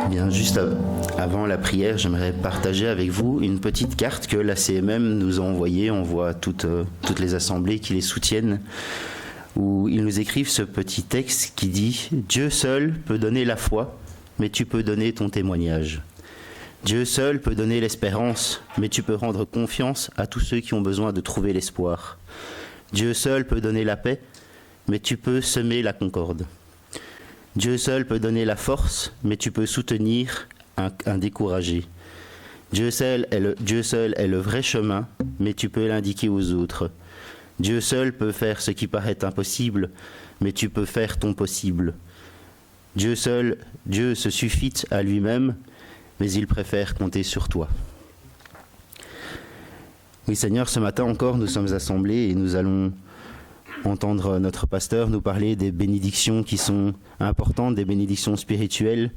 Bien, juste avant la prière, j'aimerais partager avec vous une petite carte que la CMM nous a envoyée. On voit toutes les assemblées qui les soutiennent, où ils nous écrivent ce petit texte qui dit « Dieu seul peut donner la foi, mais tu peux donner ton témoignage. Dieu seul peut donner l'espérance, mais tu peux rendre confiance à tous ceux qui ont besoin de trouver l'espoir. Dieu seul peut donner la paix, mais tu peux semer la concorde. Dieu seul peut donner la force, mais tu peux soutenir un découragé. Dieu seul est le vrai chemin, mais tu peux l'indiquer aux autres. Dieu seul peut faire ce qui paraît impossible, mais tu peux faire ton possible. Dieu se suffit à lui-même, mais il préfère compter sur toi. » Oui, Seigneur, ce matin encore, nous sommes assemblés et nous allons entendre notre pasteur nous parler des bénédictions qui sont importantes, des bénédictions spirituelles.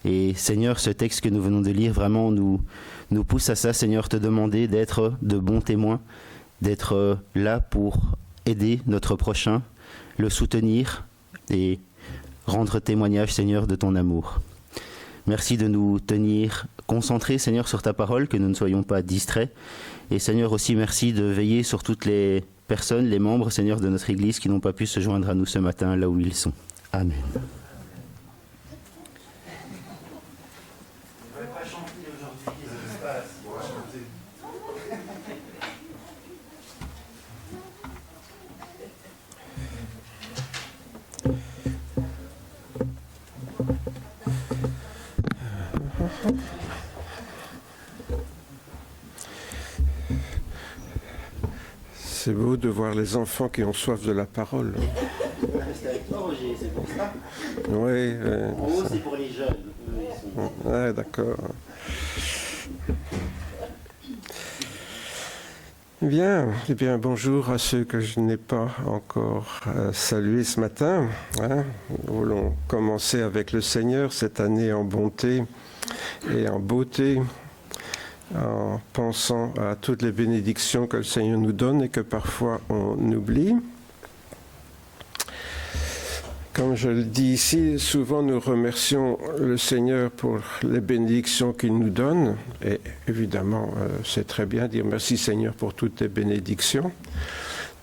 Et Seigneur, ce texte que nous venons de lire vraiment nous pousse à ça, Seigneur, te demander d'être de bons témoins, d'être là pour aider notre prochain, le soutenir et rendre témoignage, Seigneur, de ton amour. Merci de nous tenir concentrés, Seigneur, sur ta parole, que nous ne soyons pas distraits. Et Seigneur, aussi merci de veiller sur toutes les personnes, les membres, Seigneur, de notre Église qui n'ont pas pu se joindre à nous ce matin, là où ils sont. Amen. C'est beau de voir les enfants qui ont soif de la parole. C'est avec toi, Roger, c'est pour ça. Oui. En haut, c'est pour les jeunes. Ouais, d'accord. Bien, eh bien, bonjour à ceux que je n'ai pas encore salués ce matin. Nous voulons commencer avec le Seigneur cette année en bonté et en beauté, en pensant à toutes les bénédictions que le Seigneur nous donne et que parfois on oublie. Comme je le dis ici, souvent nous remercions le Seigneur pour les bénédictions qu'il nous donne. Et évidemment, c'est très bien de dire merci Seigneur pour toutes tes bénédictions.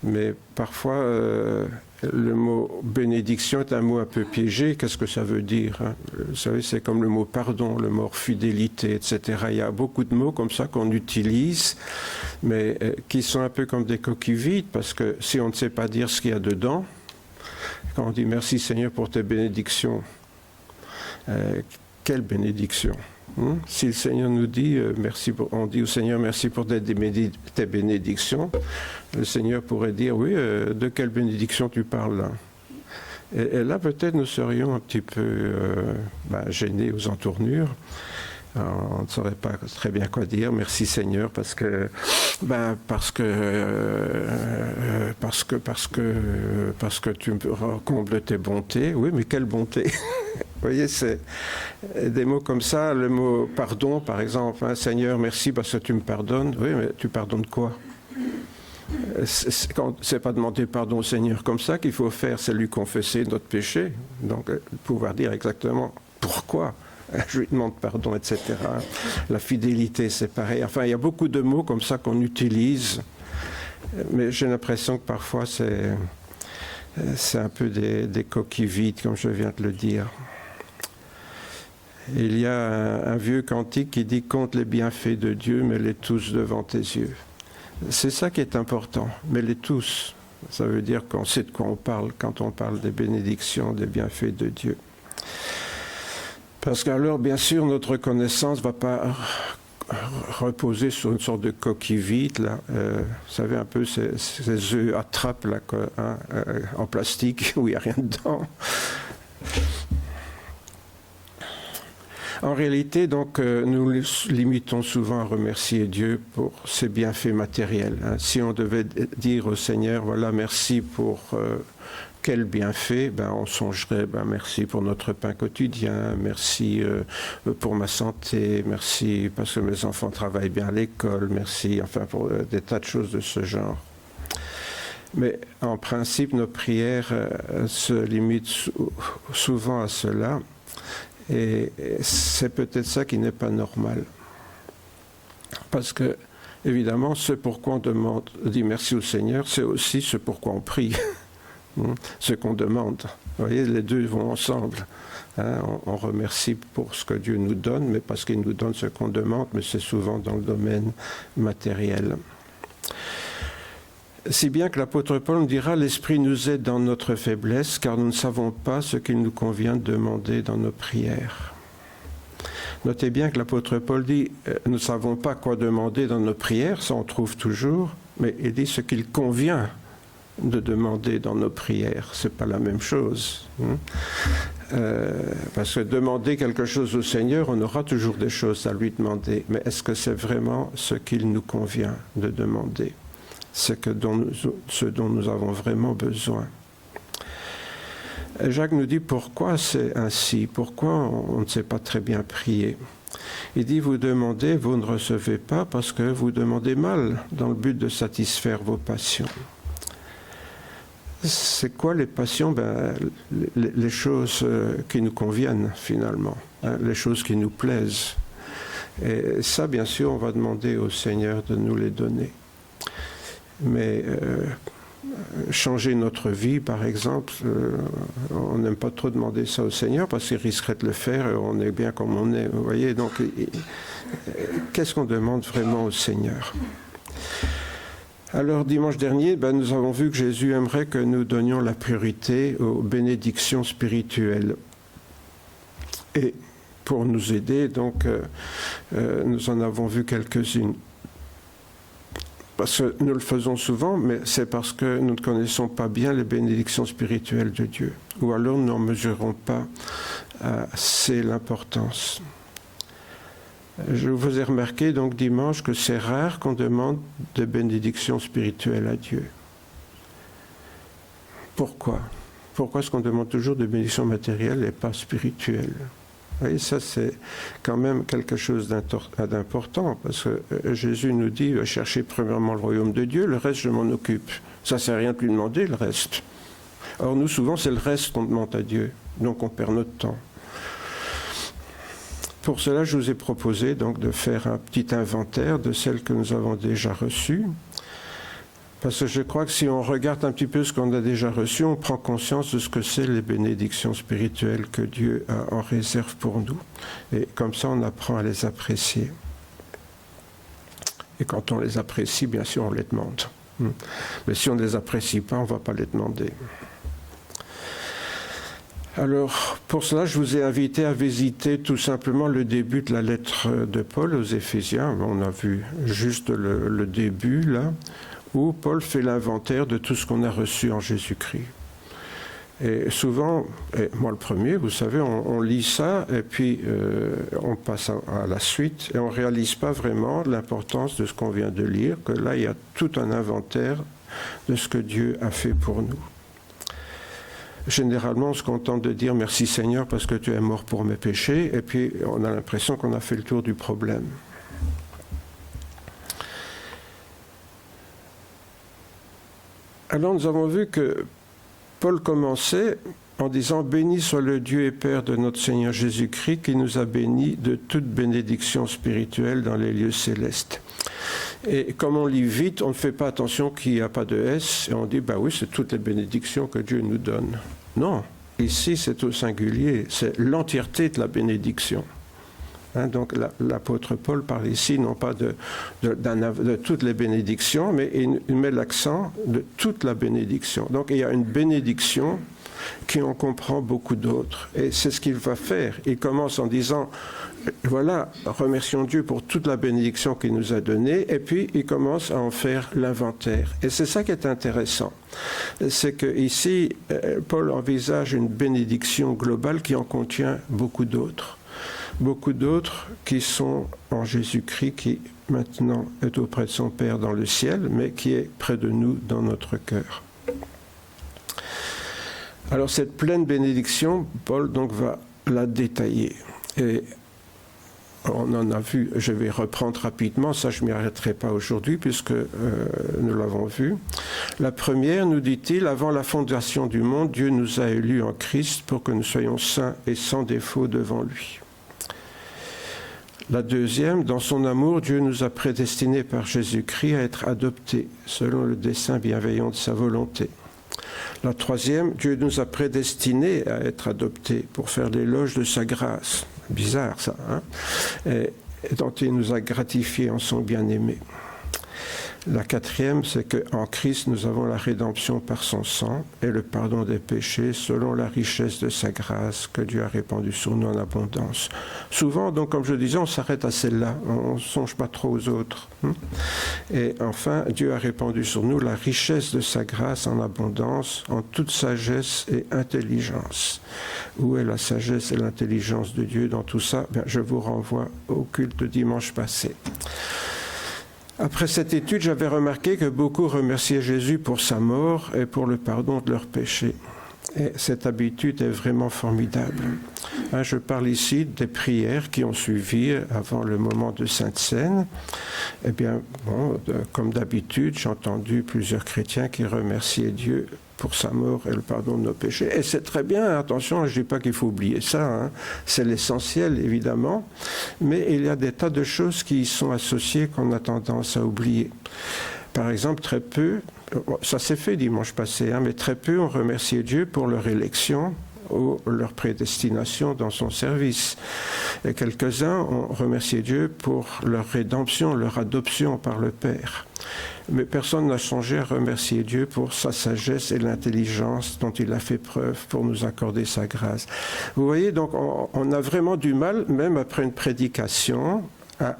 Mais parfois, le mot bénédiction est un mot un peu piégé. Qu'est-ce que ça veut dire, hein? Vous savez, c'est comme le mot pardon, le mot fidélité, etc. Il y a beaucoup de mots comme ça qu'on utilise, mais qui sont un peu comme des coquilles vides, parce que si on ne sait pas dire ce qu'il y a dedans, quand on dit merci Seigneur pour tes bénédictions, quelle bénédiction, hein? Si le Seigneur nous dit on dit au Seigneur merci pour tes bénédictions, le Seigneur pourrait dire oui, de quelle bénédiction tu parles là? Et là peut-être nous serions un petit peu gênés aux entournures. On ne saurait pas très bien quoi dire. Merci Seigneur parce que tu me combles tes bontés. Oui, mais quelle bonté! Vous voyez, c'est des mots comme ça. Le mot pardon, par exemple, hein, Seigneur, merci parce que tu me pardonnes. Oui, mais tu pardonnes quoi? C'est pas demander pardon au Seigneur comme ça qu'il faut faire, c'est lui confesser notre péché. Donc, pouvoir dire exactement pourquoi je lui demande pardon, etc. La fidélité, c'est pareil. Enfin, il y a beaucoup de mots comme ça qu'on utilise, mais j'ai l'impression que parfois c'est un peu des coquilles vides, comme je viens de le dire. Il y a un vieux cantique qui dit « Compte les bienfaits de Dieu, mets-les tous devant tes yeux ». C'est ça qui est important, mets-les tous. Ça veut dire qu'on sait de quoi on parle quand on parle des bénédictions, des bienfaits de Dieu. Parce qu'alors, bien sûr, notre connaissance ne va pas reposer sur une sorte de coquille vide, là. Vous savez, un peu ces œufs à trappe là, en plastique où il n'y a rien dedans. En réalité, donc, nous limitons souvent à remercier Dieu pour ses bienfaits matériels. Hein. Si on devait dire au Seigneur, voilà, merci pour quel bienfait, on songerait, merci pour notre pain quotidien, merci pour ma santé, merci parce que mes enfants travaillent bien à l'école, merci, enfin pour des tas de choses de ce genre. Mais en principe, nos prières se limitent souvent à cela. Et c'est peut-être ça qui n'est pas normal. Parce que, évidemment, ce pourquoi on dit merci au Seigneur, c'est aussi ce pourquoi on prie, ce qu'on demande. Vous voyez, les deux vont ensemble. On remercie pour ce que Dieu nous donne, mais parce qu'il nous donne ce qu'on demande, mais c'est souvent dans le domaine matériel. Si bien que l'apôtre Paul nous dira « L'Esprit nous aide dans notre faiblesse, car nous ne savons pas ce qu'il nous convient de demander dans nos prières. » Notez bien que l'apôtre Paul dit « Nous ne savons pas quoi demander dans nos prières », ça on trouve toujours, mais il dit ce qu'il convient de demander dans nos prières. Ce n'est pas la même chose. Parce que demander quelque chose au Seigneur, on aura toujours des choses à lui demander. Mais est-ce que c'est vraiment ce qu'il nous convient de demander ? C'est ce dont nous avons vraiment besoin. Et Jacques nous dit pourquoi c'est ainsi, pourquoi on ne sait pas très bien prier. Il dit, vous demandez, vous ne recevez pas parce que vous demandez mal, dans le but de satisfaire vos passions. C'est quoi les passions ? Les choses qui nous conviennent finalement, les choses qui nous plaisent. Et ça, bien sûr, on va demander au Seigneur de nous les donner. Mais changer notre vie, par exemple, on n'aime pas trop demander ça au Seigneur parce qu'il risquerait de le faire et on est bien comme on est. Vous voyez, donc, qu'est-ce qu'on demande vraiment au Seigneur ? Alors, dimanche dernier, nous avons vu que Jésus aimerait que nous donnions la priorité aux bénédictions spirituelles. Et pour nous aider, donc, nous en avons vu quelques-unes. Parce que nous le faisons souvent, mais c'est parce que nous ne connaissons pas bien les bénédictions spirituelles de Dieu. Ou alors nous n'en mesurons pas assez l'importance. Je vous ai remarqué donc dimanche que c'est rare qu'on demande des bénédictions spirituelles à Dieu. Pourquoi ? Pourquoi est-ce qu'on demande toujours des bénédictions matérielles et pas spirituelles ? Vous voyez, ça c'est quand même quelque chose d'important, parce que Jésus nous dit « Cherchez premièrement le royaume de Dieu, le reste je m'en occupe ». Ça ne sert à rien de lui demander le reste. Or nous souvent c'est le reste qu'on demande à Dieu, donc on perd notre temps. Pour cela, je vous ai proposé donc de faire un petit inventaire de celles que nous avons déjà reçues. Parce que je crois que si on regarde un petit peu ce qu'on a déjà reçu, on prend conscience de ce que c'est les bénédictions spirituelles que Dieu a en réserve pour nous. Et comme ça, on apprend à les apprécier. Et quand on les apprécie, bien sûr, on les demande. Mais si on ne les apprécie pas, on ne va pas les demander. Alors, pour cela, je vous ai invité à visiter tout simplement le début de la lettre de Paul aux Éphésiens. On a vu juste le début, là, où Paul fait l'inventaire de tout ce qu'on a reçu en Jésus-Christ. Et souvent, et moi le premier, vous savez, on lit ça, et puis on passe à la suite, et on ne réalise pas vraiment l'importance de ce qu'on vient de lire, que là, il y a tout un inventaire de ce que Dieu a fait pour nous. Généralement, on se contente de dire « Merci Seigneur parce que tu es mort pour mes péchés » et puis on a l'impression qu'on a fait le tour du problème. Alors nous avons vu que Paul commençait en disant « Béni soit le Dieu et Père de notre Seigneur Jésus-Christ qui nous a bénis de toute bénédiction spirituelle dans les lieux célestes. » Et comme on lit vite, on ne fait pas attention qu'il n'y a pas de S, et on dit, oui, c'est toutes les bénédictions que Dieu nous donne. Non, ici c'est au singulier, c'est l'entièreté de la bénédiction. Donc l'apôtre Paul parle ici non pas de toutes les bénédictions, mais il met l'accent de toute la bénédiction. Donc il y a une bénédiction qui en comprend beaucoup d'autres. Et c'est ce qu'il va faire. Il commence en disant, voilà, remercions Dieu pour toute la bénédiction qu'il nous a donnée, et puis il commence à en faire l'inventaire. Et c'est ça qui est intéressant. C'est qu'ici, Paul envisage une bénédiction globale qui en contient beaucoup d'autres. Beaucoup d'autres qui sont en Jésus-Christ, qui maintenant est auprès de son Père dans le ciel, mais qui est près de nous dans notre cœur. Alors cette pleine bénédiction, Paul donc va la détailler. Et on en a vu, je vais reprendre rapidement, ça je ne m'y arrêterai pas aujourd'hui puisque nous l'avons vu. La première, nous dit-il, avant la fondation du monde, Dieu nous a élus en Christ pour que nous soyons saints et sans défaut devant lui. La deuxième, dans son amour, Dieu nous a prédestinés par Jésus-Christ à être adoptés selon le dessein bienveillant de sa volonté. La troisième, Dieu nous a prédestinés à être adoptés pour faire l'éloge de sa grâce. Bizarre ça, hein? Et dont il nous a gratifiés en son bien-aimé. La quatrième, c'est qu'en Christ, nous avons la rédemption par son sang et le pardon des péchés selon la richesse de sa grâce que Dieu a répandue sur nous en abondance. Souvent, donc, comme je disais, on s'arrête à celle-là, on ne songe pas trop aux autres. Et enfin, Dieu a répandu sur nous la richesse de sa grâce en abondance, en toute sagesse et intelligence. Où est la sagesse et l'intelligence de Dieu dans tout ça? Bien, je vous renvoie au culte de dimanche passé. Après cette étude, j'avais remarqué que beaucoup remerciaient Jésus pour sa mort et pour le pardon de leurs péchés. Et cette habitude est vraiment formidable. Je parle ici des prières qui ont suivi avant le moment de Sainte Seine. Eh bien, bon, comme d'habitude, j'ai entendu plusieurs chrétiens qui remerciaient Dieu pour sa mort et le pardon de nos péchés. Et c'est très bien, attention, je ne dis pas qu'il faut oublier ça, hein. C'est l'essentiel évidemment, mais il y a des tas de choses qui y sont associées qu'on a tendance à oublier. Par exemple, très peu, ça s'est fait dimanche passé, hein, mais très peu ont remercié Dieu pour leur élection ou leur prédestination dans son service. Et quelques-uns ont remercié Dieu pour leur rédemption, leur adoption par le Père. Mais personne n'a songé à remercier Dieu pour sa sagesse et l'intelligence dont il a fait preuve pour nous accorder sa grâce. Vous voyez, donc on a vraiment du mal, même après une prédication,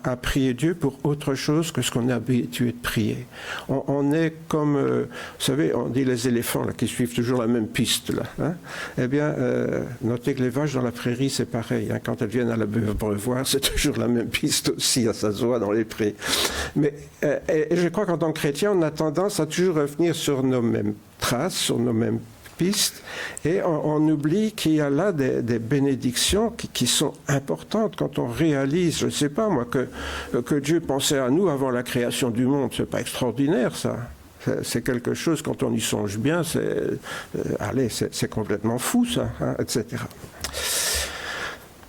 à prier Dieu pour autre chose que ce qu'on est habitué de prier. On est comme, vous savez, on dit les éléphants là, qui suivent toujours la même piste. Là, hein? Eh bien, notez que les vaches dans la prairie, c'est pareil. Hein? Quand elles viennent à l'abreuvoir, c'est toujours la même piste aussi, ça se voit dans les prés. Mais et je crois qu'en tant que chrétien, on a tendance à toujours revenir sur nos mêmes traces, sur nos mêmes pistes, et on oublie qu'il y a là des bénédictions qui sont importantes quand on réalise, je ne sais pas moi, que Dieu pensait à nous avant la création du monde. C'est pas extraordinaire ça. C'est quelque chose, quand on y songe bien, c'est complètement fou ça, hein, etc.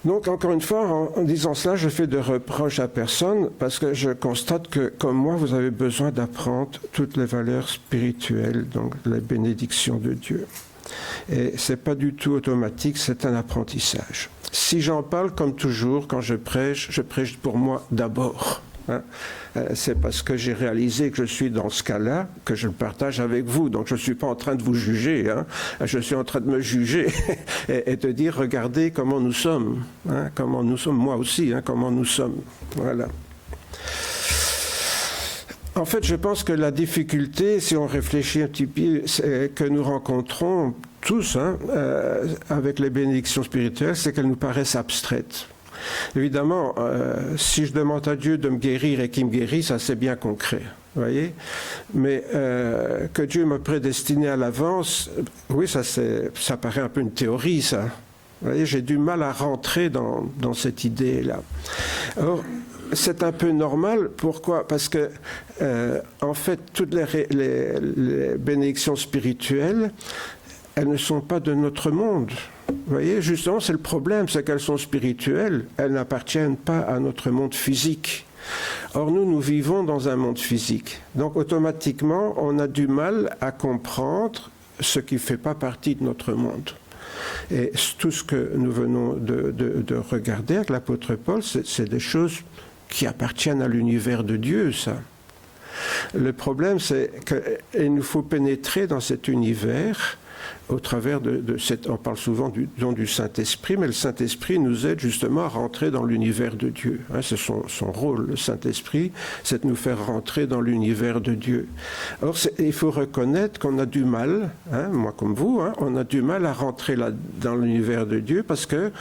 Donc, encore une fois, en disant cela, je fais de reproches à personne parce que je constate que, comme moi, vous avez besoin d'apprendre toutes les valeurs spirituelles, donc les bénédictions de Dieu. Et ce n'est pas du tout automatique, c'est un apprentissage. Si j'en parle, comme toujours, quand je prêche pour moi d'abord. Hein. C'est parce que j'ai réalisé que je suis dans ce cas-là que je le partage avec vous. Donc je ne suis pas en train de vous juger, hein. Je suis en train de me juger et de dire regardez comment nous sommes, hein, comment nous sommes, moi aussi, hein, comment nous sommes. Voilà. En fait, je pense que la difficulté, si on réfléchit un petit peu, que nous rencontrons tous hein, avec les bénédictions spirituelles, c'est qu'elles nous paraissent abstraites. Évidemment, si je demande à Dieu de me guérir et qu'il me guérit, ça c'est bien concret, vous voyez. Mais que Dieu me prédestiné à l'avance, oui, ça paraît un peu une théorie, ça. Vous voyez, j'ai du mal à rentrer dans cette idée-là. Or, c'est un peu normal. Pourquoi? Parce que, en fait, toutes les bénédictions spirituelles, elles ne sont pas de notre monde. Vous voyez, justement, c'est le problème, c'est qu'elles sont spirituelles, elles n'appartiennent pas à notre monde physique. Or, nous vivons dans un monde physique. Donc, automatiquement, on a du mal à comprendre ce qui ne fait pas partie de notre monde. Et tout ce que nous venons de regarder avec l'apôtre Paul, c'est des choses qui appartiennent à l'univers de Dieu, ça. Le problème, c'est qu'il nous faut pénétrer dans cet univers au travers de cette... On parle souvent du don du Saint-Esprit, mais le Saint-Esprit nous aide justement à rentrer dans l'univers de Dieu. Hein, c'est son rôle, le Saint-Esprit, c'est de nous faire rentrer dans l'univers de Dieu. Or, il faut reconnaître qu'on a du mal, hein, moi comme vous, hein, on a du mal à rentrer là, dans l'univers de Dieu parce que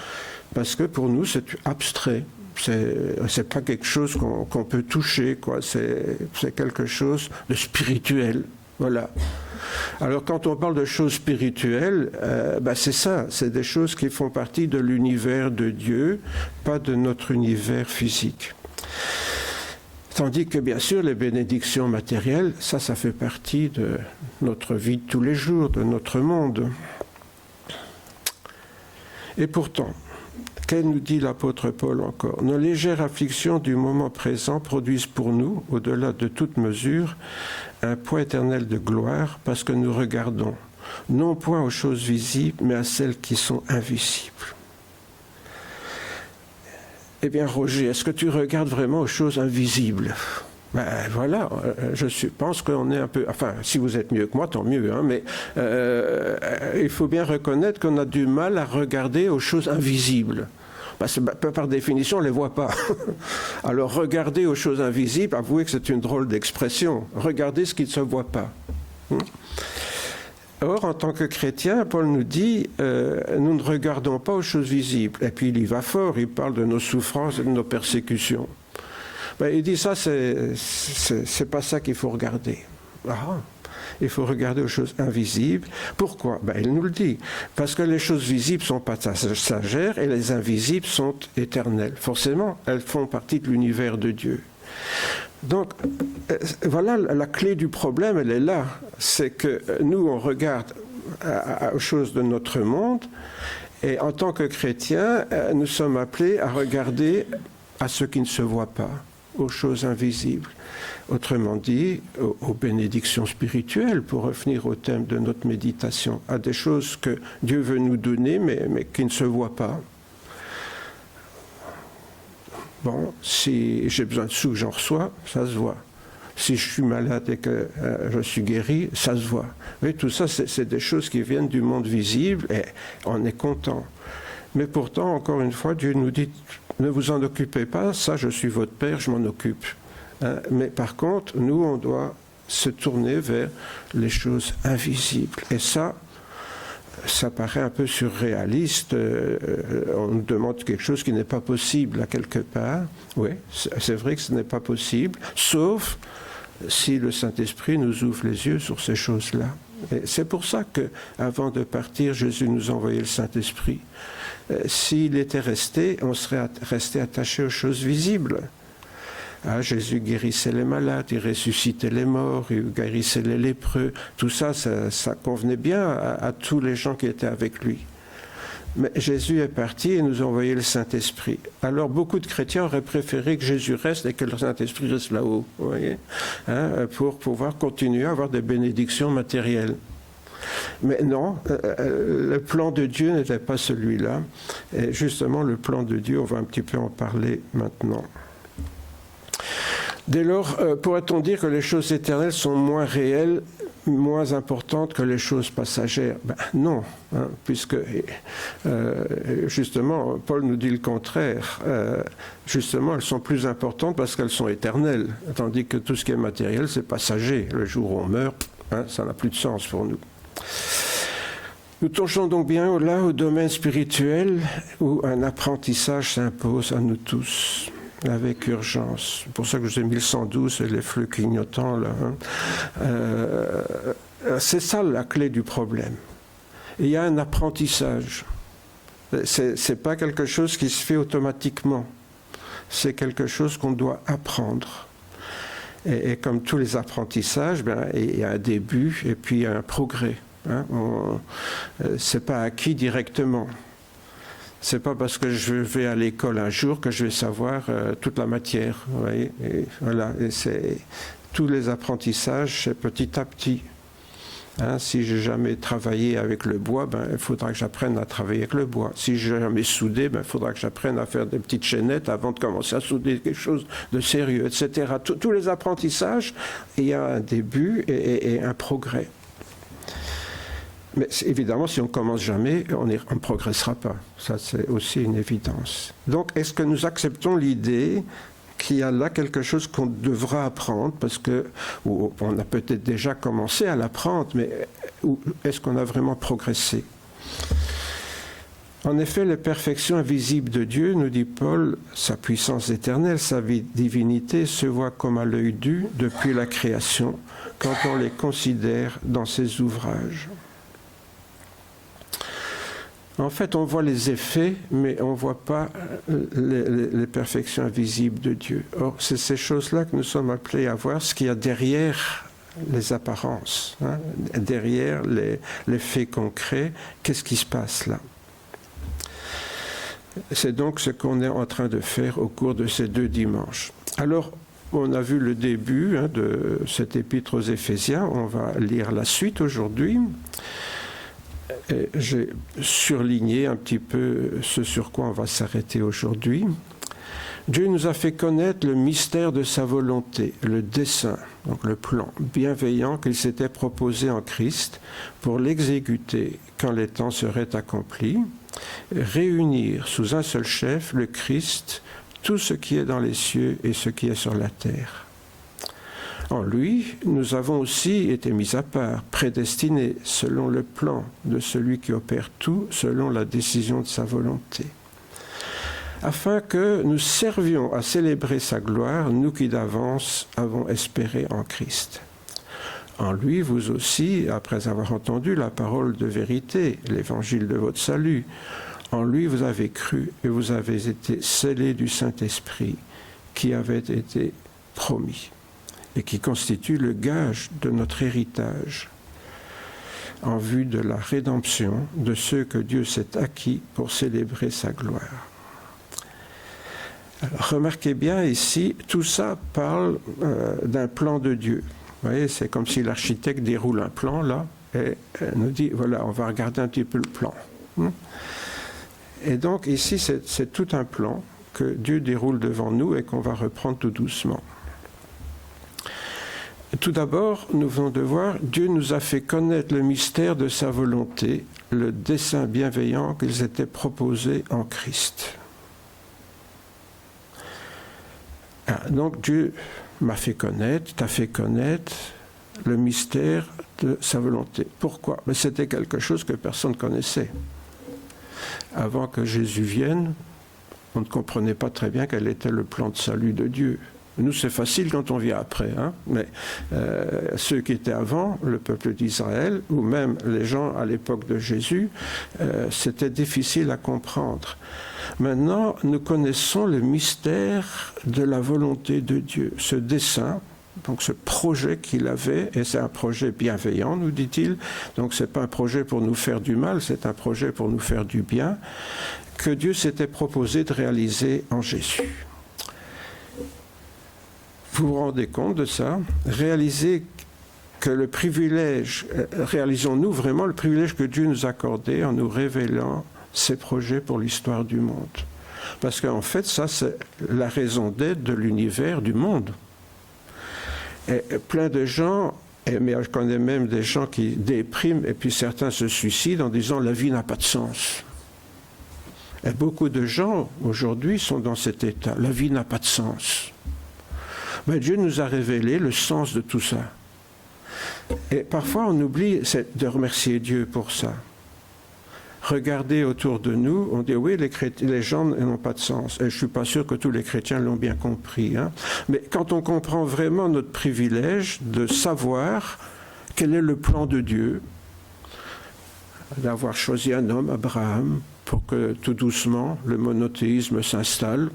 pour nous, c'est abstrait. C'est pas quelque chose qu'on peut toucher, quoi. C'est quelque chose de spirituel. Voilà. Alors quand on parle de choses spirituelles, c'est ça, c'est des choses qui font partie de l'univers de Dieu, pas de notre univers physique. Tandis que bien sûr les bénédictions matérielles, ça fait partie de notre vie de tous les jours, de notre monde. Et pourtant, qu'est-ce nous dit l'apôtre Paul encore ? Nos légères afflictions du moment présent produisent pour nous, au-delà de toute mesure, un poids éternel de gloire, parce que nous regardons, non point aux choses visibles, mais à celles qui sont invisibles. Eh bien, Roger, est-ce que tu regardes vraiment aux choses invisibles ? Voilà, je pense qu'on est un peu... Enfin, si vous êtes mieux que moi, tant mieux, hein, mais il faut bien reconnaître qu'on a du mal à regarder aux choses invisibles. Par définition, on ne les voit pas. Alors, regarder aux choses invisibles, avouez que c'est une drôle d'expression. Regardez ce qui ne se voit pas. Or, en tant que chrétien, Paul nous dit, nous ne regardons pas aux choses visibles. Et puis, il y va fort, il parle de nos souffrances et de nos persécutions. Il dit ça, c'est pas ça qu'il faut regarder. Il faut regarder aux choses invisibles. Pourquoi ? Il nous le dit. Parce que les choses visibles sont passagères et les invisibles sont éternelles. Forcément, elles font partie de l'univers de Dieu. Donc, voilà la clé du problème, elle est là. C'est que nous, on regarde aux choses de notre monde et en tant que chrétiens, nous sommes appelés à regarder à ce qui ne se voit pas, aux choses invisibles. Autrement dit, aux bénédictions spirituelles, pour revenir au thème de notre méditation, à des choses que Dieu veut nous donner, mais qui ne se voient pas. Bon, si j'ai besoin de sous, j'en reçois, ça se voit. Si je suis malade et que je suis guéri, ça se voit. Oui, tout ça, c'est des choses qui viennent du monde visible et on est content. Mais pourtant, encore une fois, Dieu nous dit, ne vous en occupez pas, ça, je suis votre Père, je m'en occupe. Mais par contre, nous, on doit se tourner vers les choses invisibles. Et ça paraît un peu surréaliste. On nous demande quelque chose qui n'est pas possible à quelque part. Oui, c'est vrai que ce n'est pas possible, sauf si le Saint-Esprit nous ouvre les yeux sur ces choses-là. Et c'est pour ça qu'avant de partir, Jésus nous a envoyé le Saint-Esprit. S'il était resté, on serait resté attaché aux choses visibles. Jésus guérissait les malades, il ressuscitait les morts, il guérissait les lépreux. Tout ça, ça convenait bien à tous les gens qui étaient avec lui. Mais Jésus est parti et nous a envoyé le Saint-Esprit. Alors beaucoup de chrétiens auraient préféré que Jésus reste et que le Saint-Esprit reste là-haut, vous voyez, pour pouvoir continuer à avoir des bénédictions matérielles. Mais non, le plan de Dieu n'était pas celui-là. Et justement, le plan de Dieu, on va un petit peu en parler maintenant. Dès lors, pourrait-on dire que les choses éternelles sont moins réelles, moins importantes que les choses passagères ? Non, puisque justement, Paul nous dit le contraire. Justement, elles sont plus importantes parce qu'elles sont éternelles, tandis que tout ce qui est matériel, c'est passager. Le jour où on meurt, ça n'a plus de sens pour nous. Nous touchons donc bien là au domaine spirituel où un apprentissage s'impose à nous tous. Avec urgence. C'est pour ça que je vous ai mis le 112 et les flux clignotants là. C'est ça la clé du problème. Il y a un apprentissage. C'est pas quelque chose qui se fait automatiquement. C'est quelque chose qu'on doit apprendre. Et comme tous les apprentissages, il y a un début et puis il y a un progrès. C'est pas acquis directement. C'est pas parce que je vais à l'école un jour que je vais savoir toute la matière. Vous voyez, et voilà. Et tous les apprentissages, c'est petit à petit. Si j'ai jamais travaillé avec le bois, il faudra que j'apprenne à travailler avec le bois. Si j'ai jamais soudé, il faudra que j'apprenne à faire des petites chaînettes avant de commencer à souder quelque chose de sérieux, etc. Tous les apprentissages, il y a un début et un progrès. Mais évidemment, si on ne commence jamais, on ne progressera pas. Ça, c'est aussi une évidence. Donc, est-ce que nous acceptons l'idée qu'il y a là quelque chose qu'on devra apprendre, parce qu'on a peut-être déjà commencé à l'apprendre, mais est-ce qu'on a vraiment progressé ? En effet, les perfections invisibles de Dieu, nous dit Paul, sa puissance éternelle, sa divinité se voient comme à l'œil nu depuis la création, quand on les considère dans ses ouvrages. En fait, on voit les effets, mais on ne voit pas les perfections invisibles de Dieu. Or, c'est ces choses-là que nous sommes appelés à voir, ce qu'il y a derrière les apparences, hein, derrière les faits concrets, qu'est-ce qui se passe là? C'est donc ce qu'on est en train de faire au cours de ces 2 dimanches. Alors, on a vu le début de cet épître aux Éphésiens, on va lire la suite aujourd'hui. J'ai surligné un petit peu ce sur quoi on va s'arrêter aujourd'hui. Dieu nous a fait connaître le mystère de sa volonté, le dessein, donc le plan bienveillant qu'il s'était proposé en Christ pour l'exécuter quand les temps seraient accomplis, réunir sous un seul chef, le Christ, tout ce qui est dans les cieux et ce qui est sur la terre. En lui, nous avons aussi été mis à part, prédestinés selon le plan de celui qui opère tout, selon la décision de sa volonté, afin que nous servions à célébrer sa gloire, nous qui d'avance avons espéré en Christ. En lui, vous aussi, après avoir entendu la parole de vérité, l'évangile de votre salut, en lui vous avez cru et vous avez été scellés du Saint-Esprit qui avait été promis et qui constitue le gage de notre héritage en vue de la rédemption de ceux que Dieu s'est acquis pour célébrer sa gloire. Alors, remarquez bien ici, tout ça parle d'un plan de Dieu. Vous voyez, c'est comme si l'architecte déroule un plan là et nous dit, voilà, on va regarder un petit peu le plan. Et donc ici, c'est tout un plan que Dieu déroule devant nous et qu'on va reprendre tout doucement. Tout d'abord, nous venons de voir, Dieu nous a fait connaître le mystère de sa volonté, le dessein bienveillant qu'ils étaient proposés en Christ. Donc Dieu m'a fait connaître, t'a fait connaître le mystère de sa volonté. Pourquoi? Mais c'était quelque chose que personne ne connaissait. Avant que Jésus vienne, on ne comprenait pas très bien quel était le plan de salut de Dieu. Nous, c'est facile quand on vient après, hein? Mais ceux qui étaient avant, le peuple d'Israël, ou même les gens à l'époque de Jésus, c'était difficile à comprendre. Maintenant, nous connaissons le mystère de la volonté de Dieu, ce dessein, donc ce projet qu'il avait, et c'est un projet bienveillant, nous dit-il, donc ce n'est pas un projet pour nous faire du mal, c'est un projet pour nous faire du bien, que Dieu s'était proposé de réaliser en Jésus. Vous vous rendez compte de ça? Réalisez que le privilège, réalisons-nous vraiment le privilège que Dieu nous a accordé en nous révélant ses projets pour l'histoire du monde. Parce qu'en fait, ça, c'est la raison d'être de l'univers, du monde. Et plein de gens, mais je connais même des gens qui dépriment et puis certains se suicident en disant « la vie n'a pas de sens ». Et beaucoup de gens, aujourd'hui, sont dans cet état. La vie n'a pas de sens. Mais Dieu nous a révélé le sens de tout ça. Et parfois, on oublie de remercier Dieu pour ça. Regardez autour de nous, on dit oui, les gens n'ont pas de sens. Et je ne suis pas sûr que tous les chrétiens l'ont bien compris. Hein. Mais quand on comprend vraiment notre privilège de savoir quel est le plan de Dieu, d'avoir choisi un homme, Abraham, pour que tout doucement le monothéisme s'installe,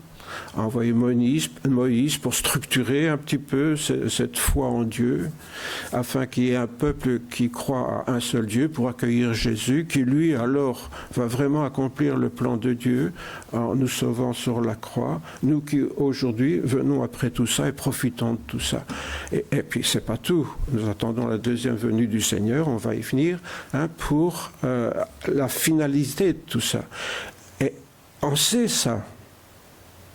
a envoyé Moïse pour structurer un petit peu cette foi en Dieu, afin qu'il y ait un peuple qui croit à un seul Dieu pour accueillir Jésus, qui lui alors va vraiment accomplir le plan de Dieu en nous sauvant sur la croix. Nous qui aujourd'hui venons après tout ça et profitons de tout ça. Et puis c'est pas tout. Nous attendons la deuxième venue du Seigneur, on va y venir, pour la finalité de tout ça. Et on sait ça.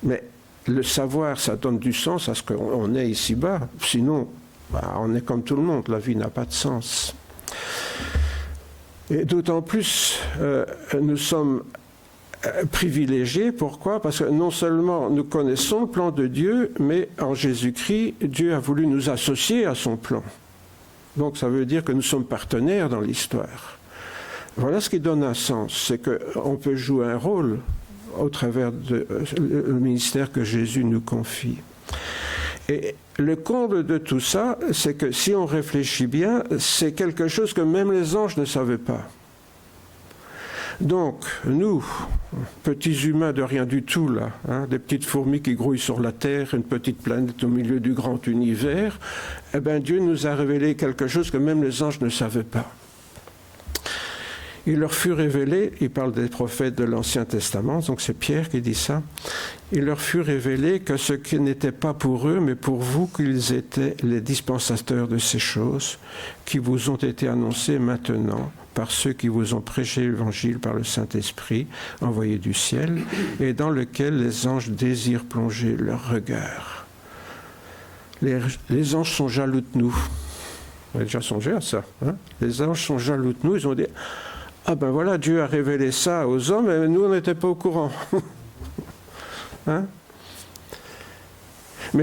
Mais le savoir, ça donne du sens à ce qu'on est ici-bas. Sinon, on est comme tout le monde. La vie n'a pas de sens. Et d'autant plus, nous sommes privilégiés. Pourquoi? Parce que non seulement nous connaissons le plan de Dieu, mais en Jésus-Christ, Dieu a voulu nous associer à son plan. Donc ça veut dire que nous sommes partenaires dans l'histoire. Voilà ce qui donne un sens, c'est qu'on peut jouer un rôle au travers le ministère que Jésus nous confie. Et le comble de tout ça, c'est que si on réfléchit bien, c'est quelque chose que même les anges ne savaient pas. Donc, nous, petits humains de rien du tout, là, des petites fourmis qui grouillent sur la Terre, une petite planète au milieu du grand univers, eh bien, Dieu nous a révélé quelque chose que même les anges ne savaient pas. Il leur fut révélé, il parle des prophètes de l'Ancien Testament, donc c'est Pierre qui dit ça, il leur fut révélé que ce qui n'était pas pour eux, mais pour vous, qu'ils étaient les dispensateurs de ces choses qui vous ont été annoncées maintenant par ceux qui vous ont prêché l'Évangile par le Saint-Esprit envoyé du ciel et dans lequel les anges désirent plonger leur regard. Les anges sont jaloux de nous. On a déjà songé à ça. Les anges sont jaloux de nous, ils ont dit... Ah ben voilà, Dieu a révélé ça aux hommes, et nous, on n'était pas au courant. Mais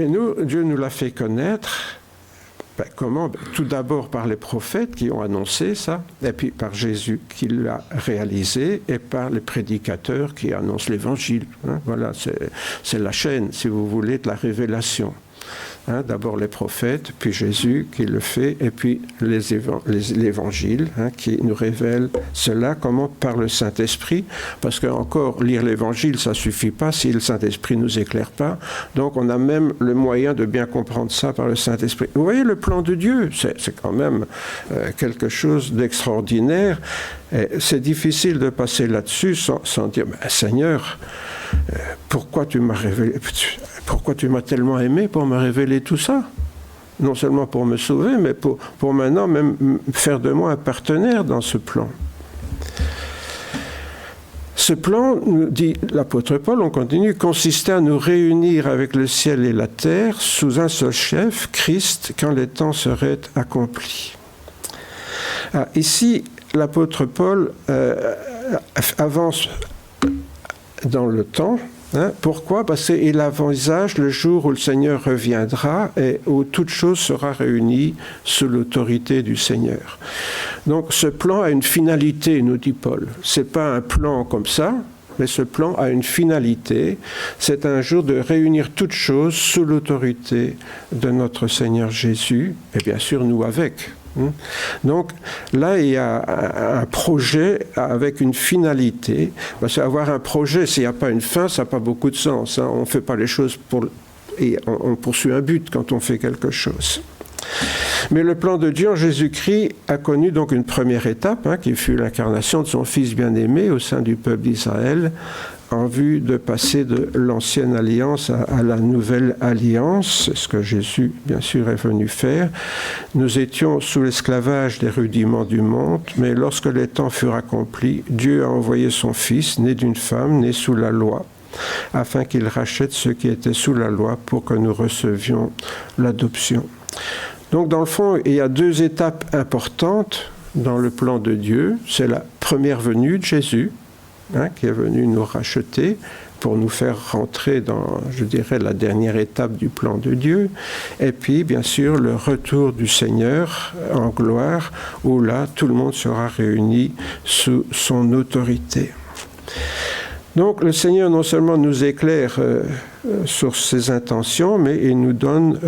nous, Dieu nous l'a fait connaître. Ben, comment? Tout d'abord par les prophètes qui ont annoncé ça, et puis par Jésus qui l'a réalisé, et par les prédicateurs qui annoncent l'Évangile. Voilà, c'est la chaîne, si vous voulez, de la révélation. D'abord les prophètes, puis Jésus qui le fait, et puis l'Évangile qui nous révèle cela, comment par le Saint-Esprit, parce qu'encore lire l'Évangile, ça ne suffit pas si le Saint-Esprit ne nous éclaire pas, donc on a même le moyen de bien comprendre ça par le Saint-Esprit. Vous voyez le plan de Dieu, c'est quand même quelque chose d'extraordinaire, et c'est difficile de passer là-dessus sans dire, Seigneur, pourquoi tu m'as révélé, pourquoi tu m'as tellement aimé pour me révéler tout ça? Non seulement pour me sauver, mais pour maintenant même faire de moi un partenaire dans ce plan. Ce plan, nous dit l'apôtre Paul, on continue, consistait à nous réunir avec le ciel et la terre sous un seul chef, Christ, quand les temps seraient accomplis. Ici, l'apôtre Paul avance dans le temps. Pourquoi? Parce qu'il envisage le jour où le Seigneur reviendra et où toute chose sera réunie sous l'autorité du Seigneur. Donc ce plan a une finalité, nous dit Paul. Ce n'est pas un plan comme ça, mais ce plan a une finalité. C'est un jour de réunir toutes choses sous l'autorité de notre Seigneur Jésus, et bien sûr nous avec. Donc là, il y a un projet avec une finalité. Parce qu'avoir un projet, s'il n'y a pas une fin, ça n'a pas beaucoup de sens. On ne fait pas les choses et on poursuit un but quand on fait quelque chose. Mais le plan de Dieu en Jésus-Christ a connu donc une première étape, qui fut l'incarnation de son Fils bien-aimé au sein du peuple d'Israël, en vue de passer de l'ancienne alliance à la nouvelle alliance. C'est ce que Jésus, bien sûr, est venu faire. Nous étions sous l'esclavage des rudiments du monde, mais lorsque les temps furent accomplis, Dieu a envoyé son Fils, né d'une femme, né sous la loi, afin qu'il rachète ceux qui étaient sous la loi pour que nous recevions l'adoption. Donc, dans le fond, il y a deux étapes importantes dans le plan de Dieu. C'est la première venue de Jésus, qui est venu nous racheter pour nous faire rentrer dans, je dirais, la dernière étape du plan de Dieu. Et puis, bien sûr, le retour du Seigneur en gloire, où là, tout le monde sera réuni sous son autorité. Donc, le Seigneur non seulement nous éclaire sur ses intentions, mais il nous donne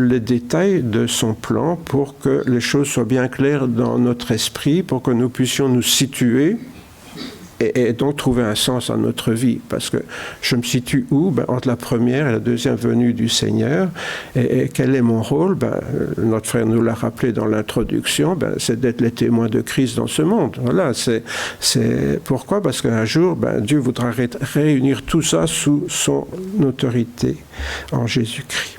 les détails de son plan pour que les choses soient bien claires dans notre esprit, pour que nous puissions nous situer et donc trouver un sens à notre vie. Parce que je me situe où? Entre la première et la deuxième venue du Seigneur. Et quel est mon rôle? Notre frère nous l'a rappelé dans l'introduction, c'est d'être les témoins de Christ dans ce monde. Voilà, c'est pourquoi? Parce qu'un jour, Dieu voudra réunir tout ça sous son autorité en Jésus-Christ.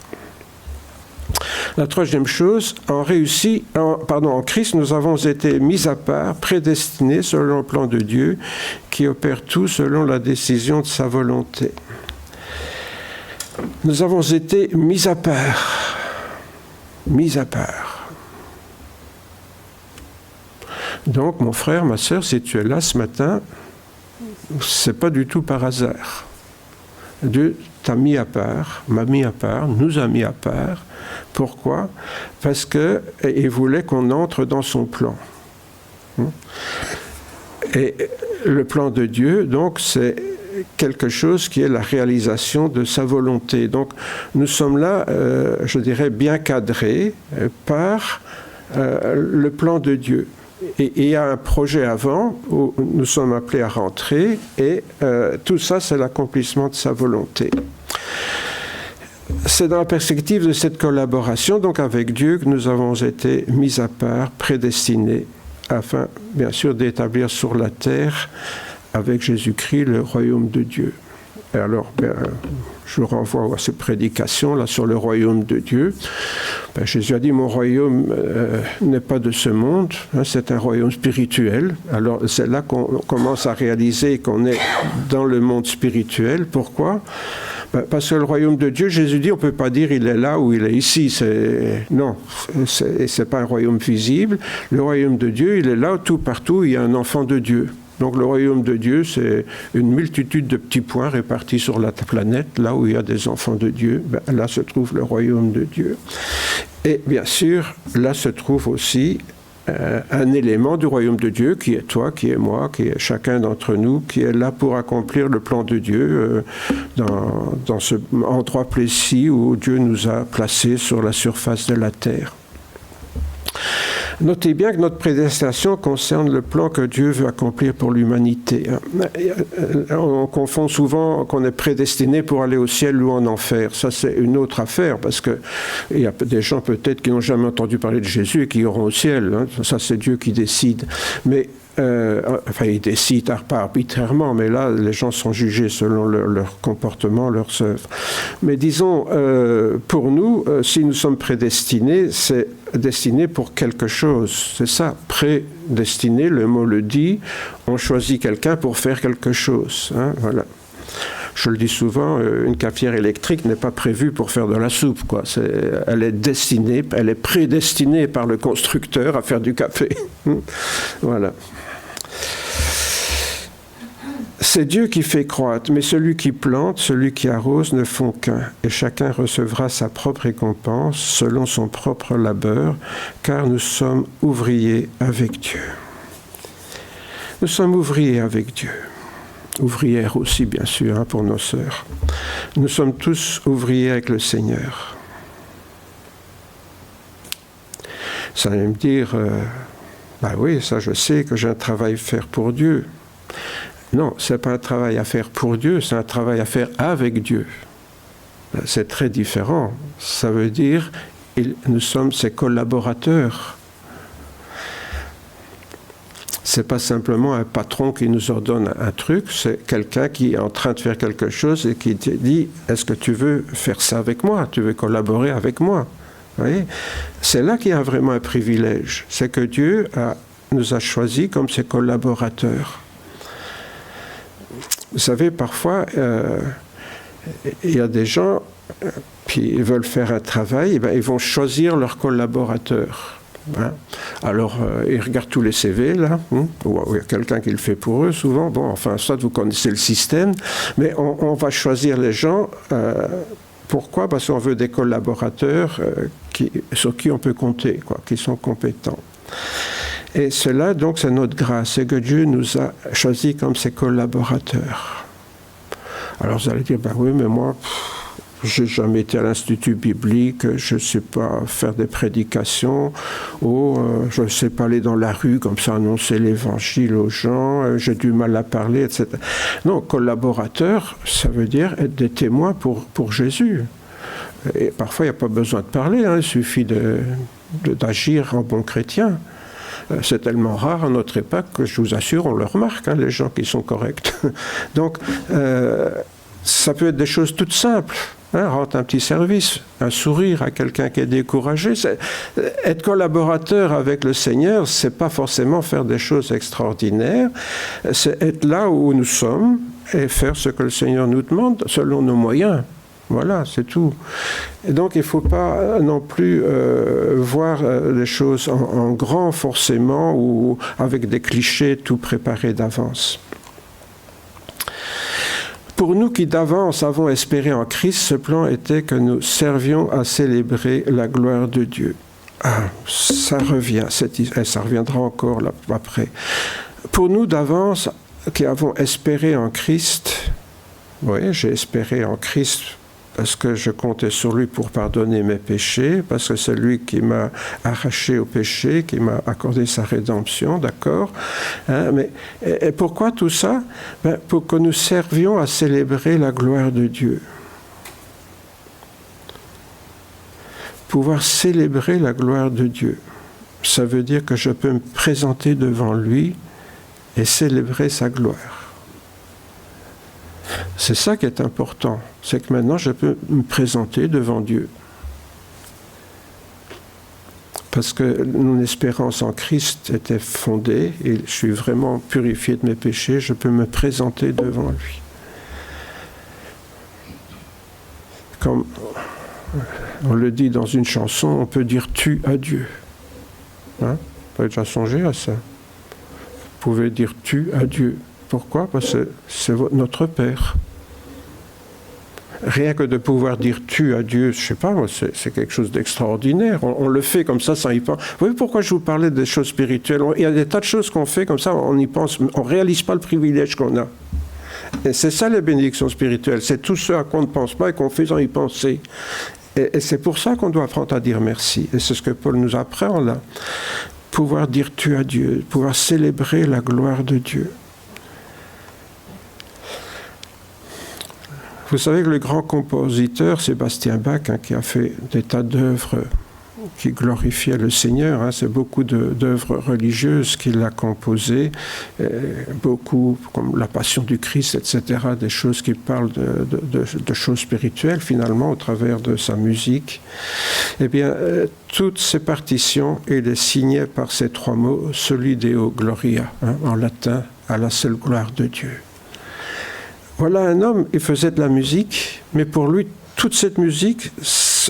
La troisième chose, en Christ, nous avons été mis à part, prédestinés selon le plan de Dieu, qui opère tout selon la décision de sa volonté. Nous avons été mis à part. Mis à part. Donc, mon frère, ma sœur, si tu es là ce matin, c'est pas du tout par hasard. Dieu t'a mis à part, m'a mis à part, nous a mis à part. Pourquoi? Parce qu'il voulait qu'on entre dans son plan. Et le plan de Dieu, donc, c'est quelque chose qui est la réalisation de sa volonté. Donc, nous sommes là, je dirais, bien cadrés par le plan de Dieu. Et il y a un projet avant où nous sommes appelés à rentrer, et tout ça, c'est l'accomplissement de sa volonté. C'est dans la perspective de cette collaboration, donc avec Dieu, que nous avons été mis à part, prédestinés, afin, bien sûr, d'établir sur la terre, avec Jésus-Christ, le royaume de Dieu. Et alors, je renvoie à cette prédication là sur le royaume de Dieu. Jésus a dit, mon royaume n'est pas de ce monde, c'est un royaume spirituel. Alors c'est là qu'on commence à réaliser qu'on est dans le monde spirituel. Pourquoi ? Parce que le royaume de Dieu, Jésus dit, on ne peut pas dire il est là ou il est ici. Non, c'est pas un royaume visible. Le royaume de Dieu, il est là, tout partout, il y a un enfant de Dieu. Donc le royaume de Dieu, c'est une multitude de petits points répartis sur la planète, là où il y a des enfants de Dieu, là se trouve le royaume de Dieu. Et bien sûr, là se trouve aussi un élément du royaume de Dieu, qui est toi, qui est moi, qui est chacun d'entre nous, qui est là pour accomplir le plan de Dieu dans ce endroit précis où Dieu nous a placés sur la surface de la terre. Notez bien que notre prédestination concerne le plan que Dieu veut accomplir pour l'humanité. On confond souvent qu'on est prédestiné pour aller au ciel ou en enfer. Ça, c'est une autre affaire, parce qu'il y a des gens peut-être qui n'ont jamais entendu parler de Jésus et qui iront au ciel. Ça, c'est Dieu qui décide. Mais il décide pas arbitrairement, mais là, les gens sont jugés selon leur comportement, leurs œuvres. Mais disons, pour nous, si nous sommes prédestinés, c'est destiné pour quelque chose. C'est ça, prédestiné, le mot le dit, on choisit quelqu'un pour faire quelque chose. Voilà. Je le dis souvent, une cafetière électrique n'est pas prévue pour faire de la soupe, quoi. Elle est destinée, elle est prédestinée par le constructeur à faire du café. Voilà. C'est Dieu qui fait croître, mais celui qui plante, celui qui arrose ne font qu'un, et chacun recevra sa propre récompense selon son propre labeur, car nous sommes ouvriers avec Dieu. Nous sommes ouvriers avec Dieu. Ouvrières aussi, bien sûr, pour nos sœurs. Nous sommes tous ouvriers avec le Seigneur. Ça va me dire, oui, ça je sais que j'ai un travail à faire pour Dieu. Non, ce n'est pas un travail à faire pour Dieu, c'est un travail à faire avec Dieu. C'est très différent. Ça veut dire, nous sommes ses collaborateurs. C'est pas simplement un patron qui nous ordonne un truc, c'est quelqu'un qui est en train de faire quelque chose et qui te dit « Est-ce que tu veux faire ça avec moi? Tu veux collaborer avec moi ?» Vous voyez? C'est là qu'il y a vraiment un privilège. C'est que Dieu nous a choisis comme ses collaborateurs. Vous savez, parfois, il y a des gens qui veulent faire un travail, ils vont choisir leurs collaborateurs. Alors, ils regardent tous les CV, là, ou il y a quelqu'un qui le fait pour eux, souvent. Bon, enfin, ça, vous connaissez le système, mais on va choisir les gens. Pourquoi ? Parce qu'on veut des collaborateurs sur qui on peut compter, qui sont compétents. Et cela, donc, c'est notre grâce, c'est que Dieu nous a choisis comme ses collaborateurs. Alors, vous allez dire, oui, mais moi, je n'ai jamais été à l'Institut biblique, je ne sais pas faire des prédications, je ne sais pas aller dans la rue comme ça, annoncer l'évangile aux gens, j'ai du mal à parler, etc. Non, collaborateur, ça veut dire être des témoins pour Jésus. Et parfois, il n'y a pas besoin de parler, il suffit d'agir en bon chrétien. C'est tellement rare à notre époque que je vous assure, on le remarque, les gens qui sont corrects. Donc, ça peut être des choses toutes simples. Rendre un petit service, un sourire à quelqu'un qui est découragé. Être collaborateur avec le Seigneur, c'est pas forcément faire des choses extraordinaires. C'est être là où nous sommes et faire ce que le Seigneur nous demande selon nos moyens. Voilà, c'est tout. Et donc, il ne faut pas non plus voir les choses en grand, forcément, ou avec des clichés tout préparés d'avance. Pour nous qui d'avance avons espéré en Christ, ce plan était que nous servions à célébrer la gloire de Dieu. Ça revient, et ça reviendra encore là, après. pour nous d'avance, qui avons espéré en Christ, oui, j'ai espéré en Christ parce que je comptais sur lui pour pardonner mes péchés, parce que c'est lui qui m'a arraché au péché, qui m'a accordé sa rédemption, d'accord, hein, mais et pourquoi tout ça? Pour que nous servions à célébrer la gloire de Dieu. Pouvoir célébrer la gloire de Dieu, ça veut dire que je peux me présenter devant lui et célébrer sa gloire. C'est ça qui est important, c'est que maintenant je peux me présenter devant Dieu. Parce que mon espérance en Christ était fondée et je suis vraiment purifié de mes péchés, je peux me présenter devant lui. Comme on le dit dans une chanson, on peut dire « tu à Dieu ». Hein? Vous avez déjà songé à ça? Vous pouvez dire « tu à Dieu ». Pourquoi? Parce que c'est notre Père. Rien que de pouvoir dire « tu » à Dieu, je ne sais pas, c'est quelque chose d'extraordinaire. On le fait comme ça, sans y penser. Vous voyez pourquoi je vous parlais des choses spirituelles? Il y a des tas de choses qu'on fait comme ça, on y pense, on ne réalise pas le privilège qu'on a. Et c'est ça les bénédictions spirituelles, c'est tout ce à quoi on ne pense pas et qu'on fait sans y penser. Et c'est pour ça qu'on doit apprendre à dire merci. Et c'est ce que Paul nous apprend là. Pouvoir dire « tu » à Dieu, pouvoir célébrer la gloire de Dieu. Vous savez que le grand compositeur Sébastien Bach, hein, qui a fait des tas d'œuvres qui glorifiaient le Seigneur, hein, c'est beaucoup d'œuvres religieuses qu'il a composées, beaucoup comme la Passion du Christ, etc., des choses qui parlent de choses spirituelles finalement au travers de sa musique. Eh bien, toutes ces partitions, il les signait par ces trois mots, Soli Deo Gloria, hein, en latin, à la seule gloire de Dieu. Voilà un homme, il faisait de la musique, mais pour lui, toute cette musique,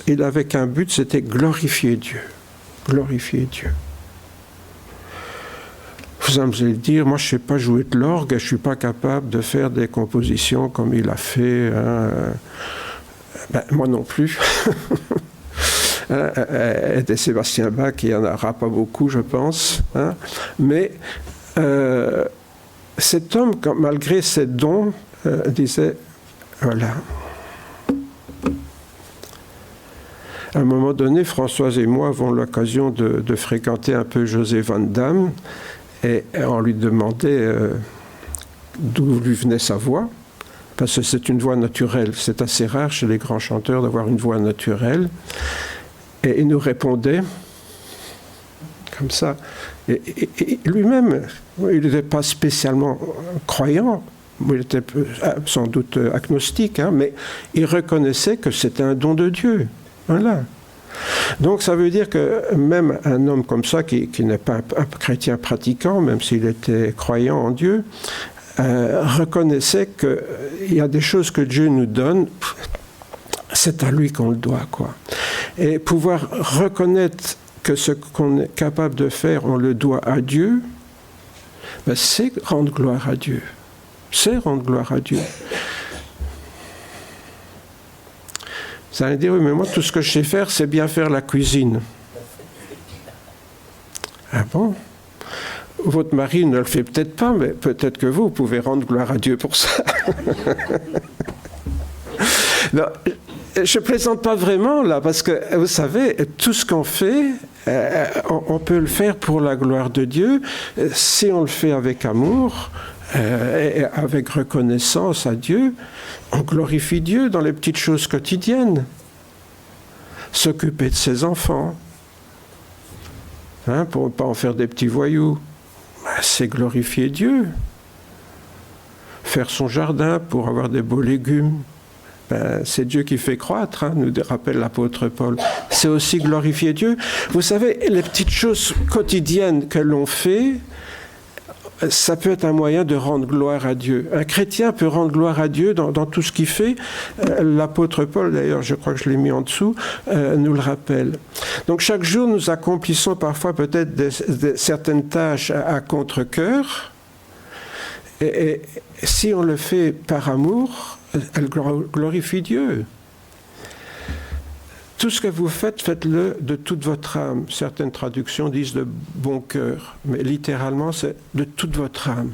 il avait qu'un but, c'était glorifier Dieu. Glorifier Dieu. Vous allez dire, moi je ne sais pas jouer de l'orgue, je ne suis pas capable de faire des compositions comme il a fait. Hein. Moi non plus. Et de Sébastien Bach, il n'y en aura pas beaucoup, je pense. Hein. Mais cet homme, malgré ses dons, disait, voilà. À un moment donné, Françoise et moi avons l'occasion de fréquenter un peu José Van Damme et on lui demandait d'où lui venait sa voix, parce que c'est une voix naturelle. C'est assez rare chez les grands chanteurs d'avoir une voix naturelle. Et il nous répondait comme ça. Et lui-même, il n'était pas spécialement croyant, il était sans doute agnostique, hein, mais il reconnaissait que c'était un don de Dieu. Voilà. Donc ça veut dire que même un homme comme ça, qui n'est pas un chrétien pratiquant, même s'il était croyant en Dieu, reconnaissait qu'il y a des choses que Dieu nous donne, c'est à lui qu'on le doit, quoi. Et pouvoir reconnaître que ce qu'on est capable de faire, on le doit à Dieu, ben c'est rendre gloire à Dieu. C'est rendre gloire à Dieu. Vous allez dire, oui, mais moi, tout ce que je sais faire, c'est bien faire la cuisine. Ah bon? Votre mari ne le fait peut-être pas, mais peut-être que vous pouvez rendre gloire à Dieu pour ça. Non, je ne plaisante pas vraiment, là, parce que, vous savez, tout ce qu'on fait, on peut le faire pour la gloire de Dieu, si on le fait avec amour, et avec reconnaissance à Dieu, on glorifie Dieu dans les petites choses quotidiennes. S'occuper de ses enfants, hein, pour ne pas en faire des petits voyous, c'est glorifier Dieu. Faire son jardin pour avoir des beaux légumes, c'est Dieu qui fait croître, hein, nous rappelle l'apôtre Paul. C'est aussi glorifier Dieu. Vous savez, les petites choses quotidiennes que l'on fait, ça peut être un moyen de rendre gloire à Dieu. Un chrétien peut rendre gloire à Dieu dans tout ce qu'il fait. L'apôtre Paul, d'ailleurs, je crois que je l'ai mis en dessous, nous le rappelle. Donc chaque jour, nous accomplissons parfois peut-être certaines tâches à contre-cœur. Et si on le fait par amour, elle glorifie Dieu. tout ce que vous faites, faites-le de toute votre âme. Certaines traductions disent de bon cœur, mais littéralement, c'est de toute votre âme.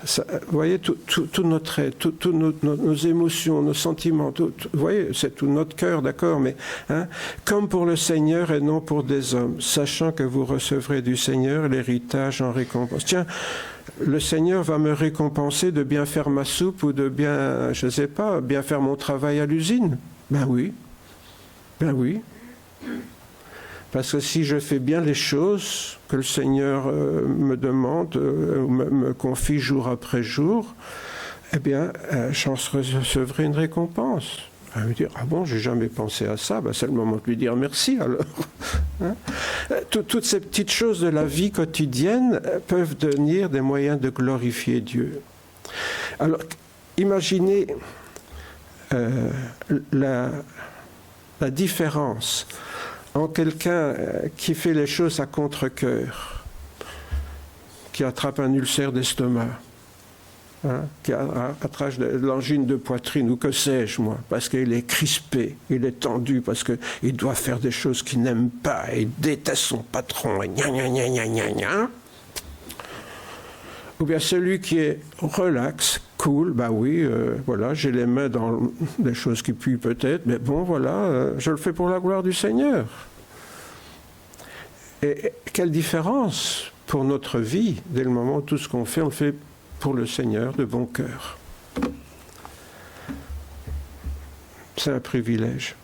Ça, vous voyez, tout notre être, toutes nos émotions, nos sentiments, vous voyez, c'est tout notre cœur, d'accord, mais comme pour le Seigneur et non pour des hommes, sachant que vous recevrez du Seigneur l'héritage en récompense. Tiens, le Seigneur va me récompenser de bien faire ma soupe ou de bien, je ne sais pas, bien faire mon travail à l'usine. Ben oui. Parce que si je fais bien les choses que le Seigneur me demande, me confie jour après jour, eh bien, j'en recevrai une récompense. Elle va me dire, ah bon, j'ai jamais pensé à ça, ben, c'est le moment de lui dire merci alors. Toutes ces petites choses de la vie quotidienne peuvent devenir des moyens de glorifier Dieu. Alors, imaginez la différence en quelqu'un qui fait les choses à contre-cœur, qui attrape un ulcère d'estomac, qui attrape de l'angine de poitrine, ou que sais-je moi, parce qu'il est crispé, il est tendu, parce qu'il doit faire des choses qu'il n'aime pas, il déteste son patron, et gna gna gna gna gna gna. Ou bien celui qui est relax, cool, bah oui, voilà, j'ai les mains dans des choses qui puent peut-être, mais bon, voilà, je le fais pour la gloire du Seigneur. Et quelle différence pour notre vie, dès le moment où tout ce qu'on fait, on le fait pour le Seigneur de bon cœur. C'est un privilège.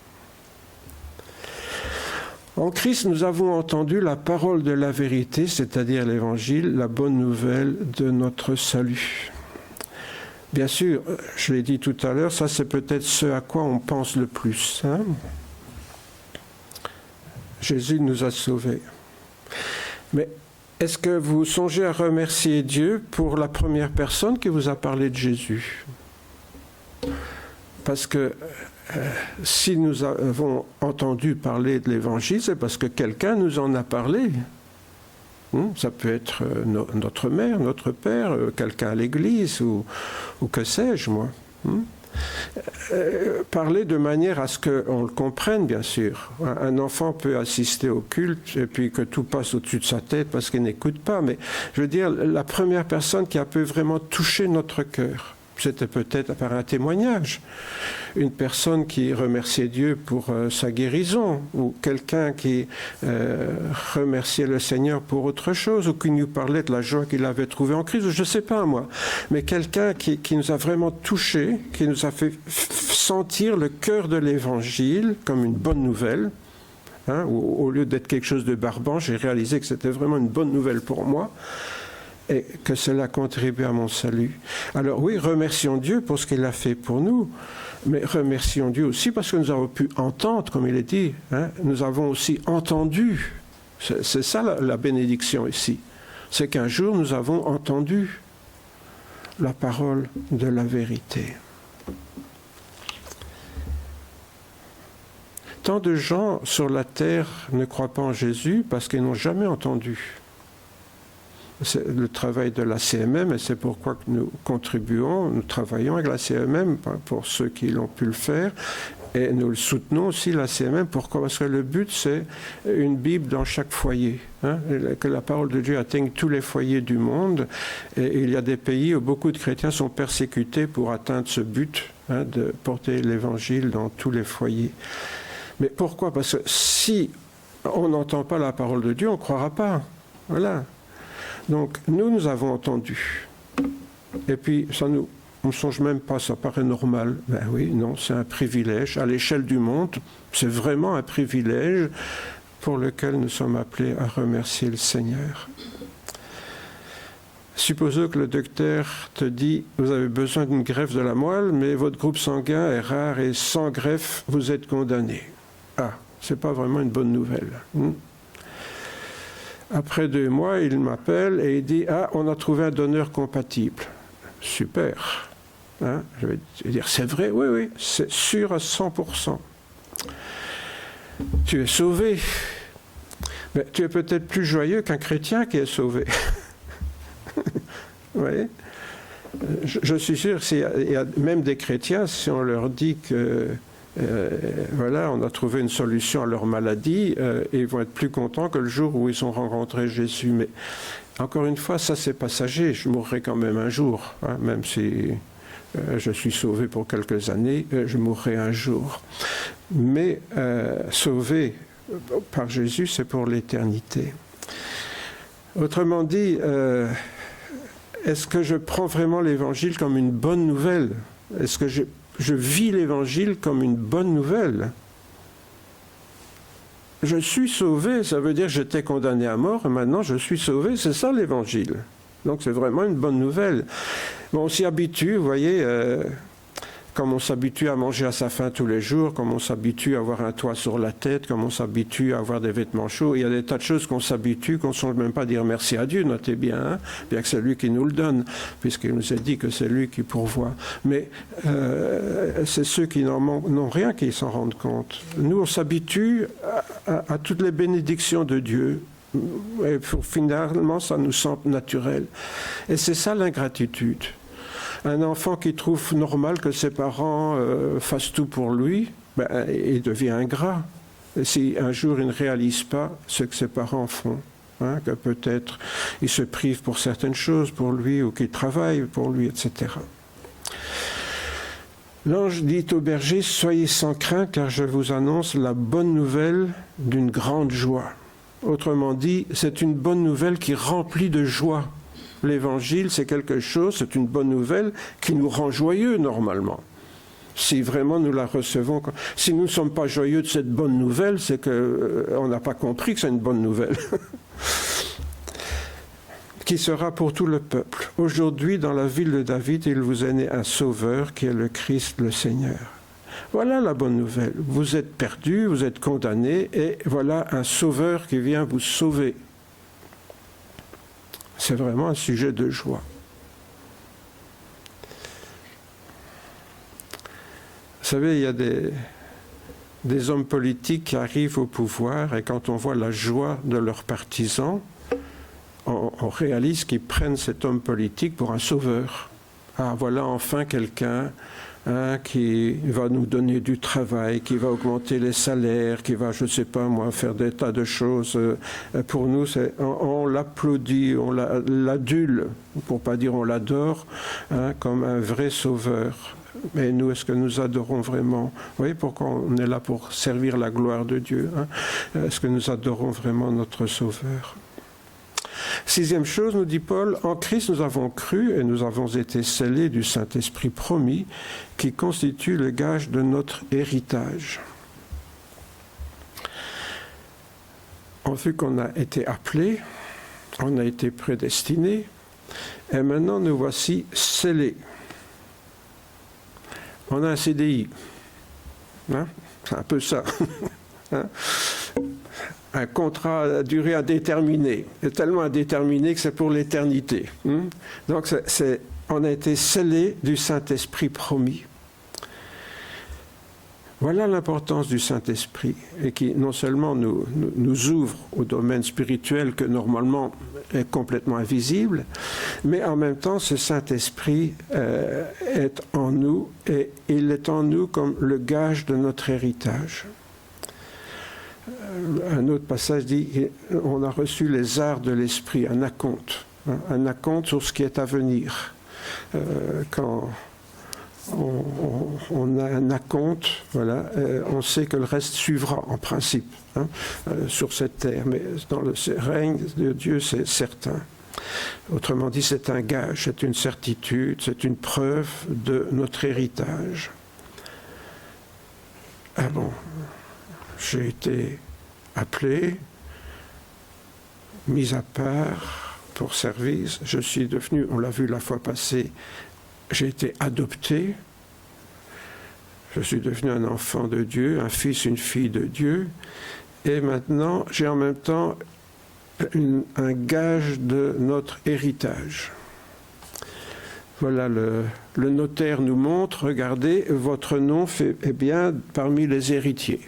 En Christ, nous avons entendu la parole de la vérité, c'est-à-dire l'Évangile, la bonne nouvelle de notre salut. Bien sûr, je l'ai dit tout à l'heure, ça c'est peut-être ce à quoi on pense le plus. Jésus nous a sauvés. Mais est-ce que vous songez à remercier Dieu pour la première personne qui vous a parlé de Jésus ? Parce que si nous avons entendu parler de l'Évangile, c'est parce que quelqu'un nous en a parlé. Ça peut être notre mère, notre père, quelqu'un à l'église, ou que sais-je, moi. Parler de manière à ce qu'on le comprenne, bien sûr. Un enfant peut assister au culte et puis que tout passe au-dessus de sa tête parce qu'il n'écoute pas. Mais je veux dire, la première personne qui a pu vraiment toucher notre cœur, c'était peut-être par un témoignage. Une personne qui remerciait Dieu pour sa guérison, ou quelqu'un qui remerciait le Seigneur pour autre chose, ou qui nous parlait de la joie qu'il avait trouvée en Christ, je ne sais pas moi. Mais quelqu'un qui nous a vraiment touchés, qui nous a fait sentir le cœur de l'Évangile comme une bonne nouvelle. Au lieu d'être quelque chose de barbant, j'ai réalisé que c'était vraiment une bonne nouvelle pour moi. Et que cela contribue à mon salut. Alors oui, remercions Dieu pour ce qu'il a fait pour nous, mais remercions Dieu aussi parce que nous avons pu entendre, comme il est dit, nous avons aussi entendu. C'est ça la bénédiction ici. C'est qu'un jour nous avons entendu la parole de la vérité. Tant de gens sur la terre ne croient pas en Jésus parce qu'ils n'ont jamais entendu. C'est le travail de la CMM et c'est pourquoi nous contribuons, nous travaillons avec la CMM pour ceux qui l'ont pu le faire et nous le soutenons aussi la CMM. Pourquoi ? Parce que le but c'est une Bible dans chaque foyer, que la parole de Dieu atteigne tous les foyers du monde et il y a des pays où beaucoup de chrétiens sont persécutés pour atteindre ce but de porter l'évangile dans tous les foyers. Mais pourquoi ? Parce que si on n'entend pas la parole de Dieu, on ne croira pas. Voilà. Donc, nous avons entendu. Et puis, on ne songe même pas, ça paraît normal. Ben oui, non, c'est un privilège. À l'échelle du monde, c'est vraiment un privilège pour lequel nous sommes appelés à remercier le Seigneur. Supposons que le docteur te dit « Vous avez besoin d'une greffe de la moelle, mais votre groupe sanguin est rare et sans greffe, vous êtes condamné. » Ah, ce n'est pas vraiment une bonne nouvelle. Après 2 mois, il m'appelle et il dit « Ah, on a trouvé un donneur compatible. » Super. Je vais dire « C'est vrai ? Oui, c'est sûr à 100%. » Tu es sauvé. Mais tu es peut-être plus joyeux qu'un chrétien qui est sauvé. Vous voyez ? Je suis sûr qu'il y a même des chrétiens, si on leur dit que Voilà, on a trouvé une solution à leur maladie et ils vont être plus contents que le jour où ils ont rencontré Jésus. Mais encore une fois, ça c'est passager. Je mourrai quand même un jour, hein, même si je suis sauvé pour quelques années, je mourrai un jour. Mais sauvé par Jésus, c'est pour l'éternité. Autrement dit, est-ce que je prends vraiment l'Évangile comme une bonne nouvelle? Est-ce que je vis l'Évangile comme une bonne nouvelle? Je suis sauvé, ça veut dire que j'étais condamné à mort et maintenant je suis sauvé, c'est ça l'Évangile. Donc c'est vraiment une bonne nouvelle. Bon, on s'y habitue, vous voyez, comme on s'habitue à manger à sa faim tous les jours, comme on s'habitue à avoir un toit sur la tête, comme on s'habitue à avoir des vêtements chauds. Il y a des tas de choses qu'on s'habitue, qu'on ne songe même pas dire merci à Dieu, notez bien, hein, bien que c'est lui qui nous le donne, puisqu'il nous a dit que c'est lui qui pourvoit. Mais c'est ceux qui n'ont rien qui s'en rendent compte. Nous, on s'habitue à toutes les bénédictions de Dieu. Et finalement, ça nous semble naturel. Et c'est ça l'ingratitude. Un enfant qui trouve normal que ses parents fassent tout pour lui, il devient ingrat. Et si un jour il ne réalise pas ce que ses parents font, hein, que peut-être il se prive pour certaines choses pour lui ou qu'il travaille pour lui, etc. L'ange dit au berger, « Soyez sans crainte, car je vous annonce la bonne nouvelle d'une grande joie. » Autrement dit, c'est une bonne nouvelle qui remplit de joie. L'Évangile, c'est quelque chose, c'est une bonne nouvelle qui nous rend joyeux normalement. Si vraiment nous la recevons. Si nous ne sommes pas joyeux de cette bonne nouvelle, c'est qu'on n'a pas compris que c'est une bonne nouvelle. Qui sera pour tout le peuple. Aujourd'hui, dans la ville de David, il vous est né un sauveur qui est le Christ, le Seigneur. Voilà la bonne nouvelle. Vous êtes perdus, vous êtes condamnés, et voilà un sauveur qui vient vous sauver. C'est vraiment un sujet de joie. Vous savez, il y a des hommes politiques qui arrivent au pouvoir et quand on voit la joie de leurs partisans, on réalise qu'ils prennent cet homme politique pour un sauveur. Ah, voilà enfin quelqu'un qui va nous donner du travail, qui va augmenter les salaires, qui va, je ne sais pas moi, faire des tas de choses. Pour nous, on l'applaudit, on l'adule, pour ne pas dire on l'adore, comme un vrai sauveur. Mais nous, est-ce que nous adorons vraiment? Vous voyez pourquoi on est là pour servir la gloire de Dieu, hein? Est-ce que nous adorons vraiment notre Sauveur? Sixième chose, nous dit Paul, en Christ nous avons cru et nous avons été scellés du Saint-Esprit promis qui constitue le gage de notre héritage. On a vu qu'on a été appelés, on a été prédestinés et maintenant nous voici scellés. On a un CDI, hein? C'est un peu ça. Hein? Un contrat à durée indéterminée, tellement indéterminé que c'est pour l'éternité. Donc on a été scellés du Saint-Esprit promis. Voilà l'importance du Saint-Esprit, et qui non seulement nous ouvre au domaine spirituel que normalement est complètement invisible, mais en même temps ce Saint-Esprit est en nous, et il est en nous comme le gage de notre héritage. Un autre passage dit on a reçu les arts de l'esprit, un acompte sur ce qui est à venir. Quand on a un acompte, voilà, on sait que le reste suivra en principe, hein, sur cette terre, mais dans le règne de Dieu c'est certain. Autrement dit, c'est un gage, c'est une certitude, c'est une preuve de notre héritage. Ah bon, j'ai été appelé, mis à part pour service. Je suis devenu, on l'a vu la fois passée, j'ai été adopté. Je suis devenu un enfant de Dieu, un fils, une fille de Dieu. Et maintenant, j'ai en même temps un gage de notre héritage. Voilà, le notaire nous montre, regardez, votre nom est bien parmi les héritiers.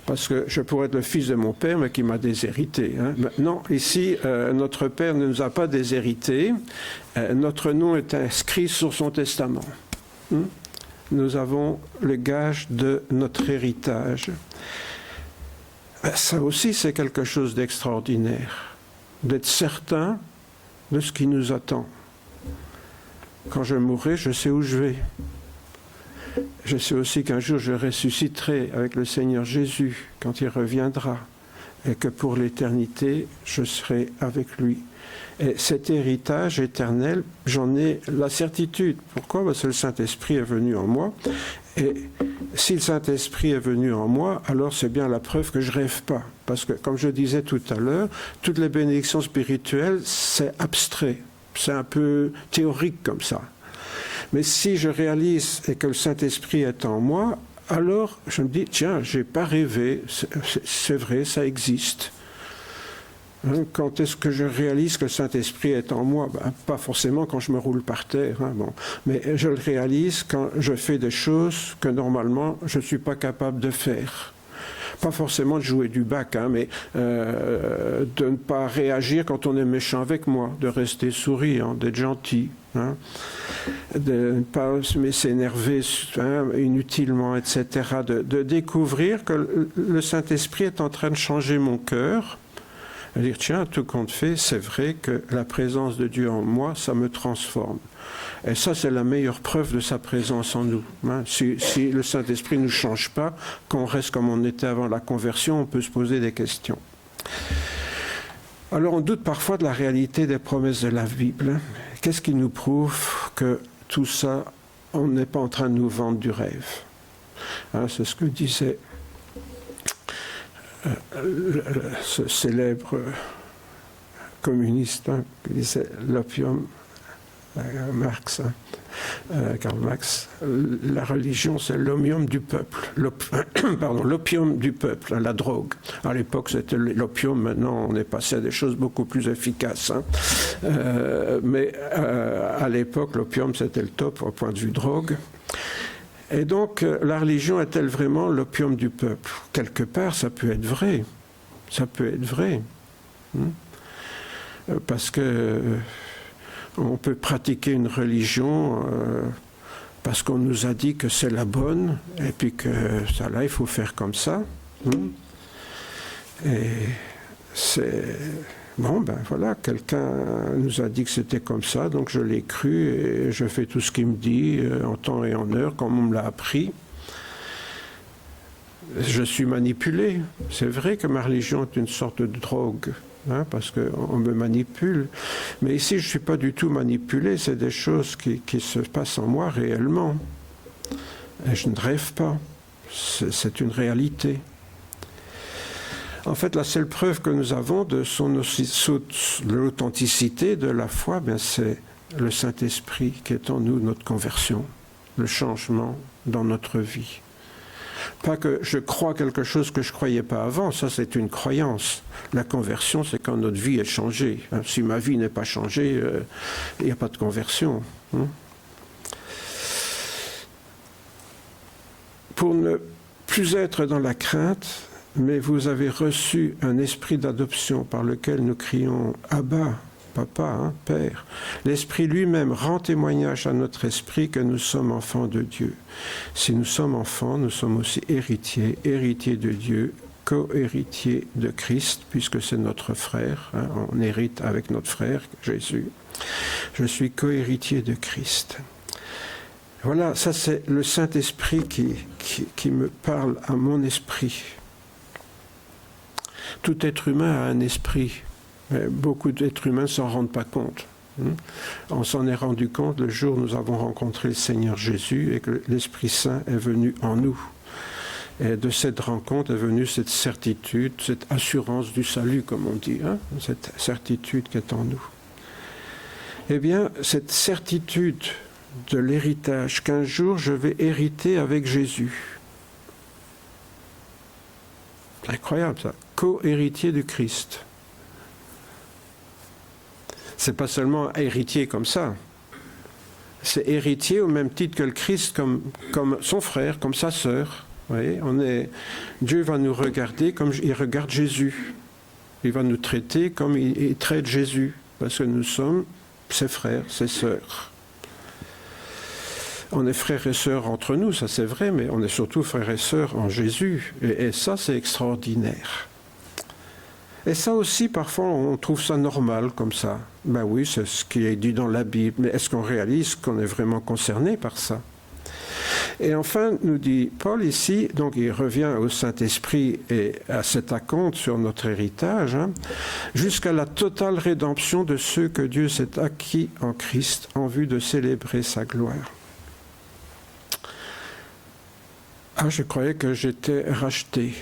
Parce que je pourrais être le fils de mon père, mais qui m'a déshérité. Hein. Non, ici, notre père ne nous a pas déshérité. Notre nom est inscrit sur son testament. nous avons le gage de notre héritage. Ça aussi, c'est quelque chose d'extraordinaire, d'être certain de ce qui nous attend. Quand je mourrai, je sais où je vais. Je sais aussi qu'un jour, je ressusciterai avec le Seigneur Jésus quand il reviendra, et que pour l'éternité, je serai avec lui. Et cet héritage éternel, j'en ai la certitude. Pourquoi ? Parce que le Saint-Esprit est venu en moi. Et si le Saint-Esprit est venu en moi, alors c'est bien la preuve que je ne rêve pas. Parce que, comme je disais tout à l'heure, toutes les bénédictions spirituelles, c'est abstrait. C'est un peu théorique comme ça. Mais si je réalise et que le Saint-Esprit est en moi, alors je me dis, tiens, je n'ai pas rêvé, c'est vrai, ça existe. Quand est-ce que je réalise que le Saint-Esprit est en moi ? Pas forcément quand je me roule par terre, mais je le réalise quand je fais des choses que normalement je ne suis pas capable de faire. Pas forcément de jouer du bac, mais de ne pas réagir quand on est méchant avec moi, de rester souriant, d'être gentil, de ne pas s'énerver inutilement, etc. De découvrir que le Saint-Esprit est en train de changer mon cœur. À dire, tiens, tout compte fait, c'est vrai que la présence de Dieu en moi, ça me transforme. Et ça, c'est la meilleure preuve de sa présence en nous. Si le Saint-Esprit ne nous change pas, qu'on reste comme on était avant la conversion, on peut se poser des questions. Alors, on doute parfois de la réalité des promesses de la Bible. Qu'est-ce qui nous prouve que tout ça, on n'est pas en train de nous vendre du rêve ? C'est ce que disait ce célèbre communiste qui disait l'opium, Marx, Karl Marx, la religion c'est l'opium du peuple, l'opium du peuple, la drogue. À l'époque c'était l'opium, maintenant on est passé à des choses beaucoup plus efficaces. Mais à l'époque l'opium c'était le top au point de vue drogue. Et donc, la religion est-elle vraiment l'opium du peuple ? Quelque part, ça peut être vrai. Ça peut être vrai. Parce que on peut pratiquer une religion parce qu'on nous a dit que c'est la bonne, et puis que ça là, il faut faire comme ça. Et c'est... Bon, voilà, quelqu'un nous a dit que c'était comme ça, donc je l'ai cru et je fais tout ce qu'il me dit en temps et en heure, comme on me l'a appris. Je suis manipulé. C'est vrai que ma religion est une sorte de drogue, parce qu'on me manipule. Mais ici, je ne suis pas du tout manipulé, c'est des choses qui se passent en moi réellement. Et je ne rêve pas. C'est une réalité. En fait, la seule preuve que nous avons de l'authenticité de la foi, c'est le Saint-Esprit qui est en nous, notre conversion, le changement dans notre vie. Pas que je crois quelque chose que je ne croyais pas avant, ça c'est une croyance. La conversion, c'est quand notre vie est changée. Si ma vie n'est pas changée, il n'y a pas de conversion. Pour ne plus être dans la crainte, mais vous avez reçu un esprit d'adoption par lequel nous crions « Abba ». Papa, Père. L'Esprit lui-même rend témoignage à notre esprit que nous sommes enfants de Dieu. Si nous sommes enfants, nous sommes aussi héritiers, héritiers de Dieu, co-héritiers de Christ, puisque c'est notre frère. On hérite avec notre frère, Jésus. Je suis co-héritier de Christ. Voilà, ça c'est le Saint-Esprit qui me parle à mon esprit. Tout être humain a un esprit. Mais beaucoup d'êtres humains ne s'en rendent pas compte. On s'en est rendu compte le jour où nous avons rencontré le Seigneur Jésus et que l'Esprit Saint est venu en nous. Et de cette rencontre est venue cette certitude, cette assurance du salut, comme on dit, cette certitude qui est en nous. Eh bien, cette certitude de l'héritage, qu'un jour je vais hériter avec Jésus. C'est incroyable ça, co-héritier du Christ. C'est pas seulement héritier comme ça. C'est héritier au même titre que le Christ, comme son frère, comme sa sœur. Vous voyez, Dieu va nous regarder comme il regarde Jésus. Il va nous traiter comme il traite Jésus, parce que nous sommes ses frères, ses sœurs. On est frères et sœurs entre nous, ça c'est vrai, mais on est surtout frères et sœurs en Jésus. Et ça, c'est extraordinaire. Et ça aussi, parfois, on trouve ça normal comme ça. Ben oui, c'est ce qui est dit dans la Bible. Mais est-ce qu'on réalise qu'on est vraiment concerné par ça? Et enfin, nous dit Paul ici, donc il revient au Saint-Esprit et à cet acompte sur notre héritage, jusqu'à la totale rédemption de ceux que Dieu s'est acquis en Christ en vue de célébrer sa gloire. Ah, je croyais que j'étais racheté.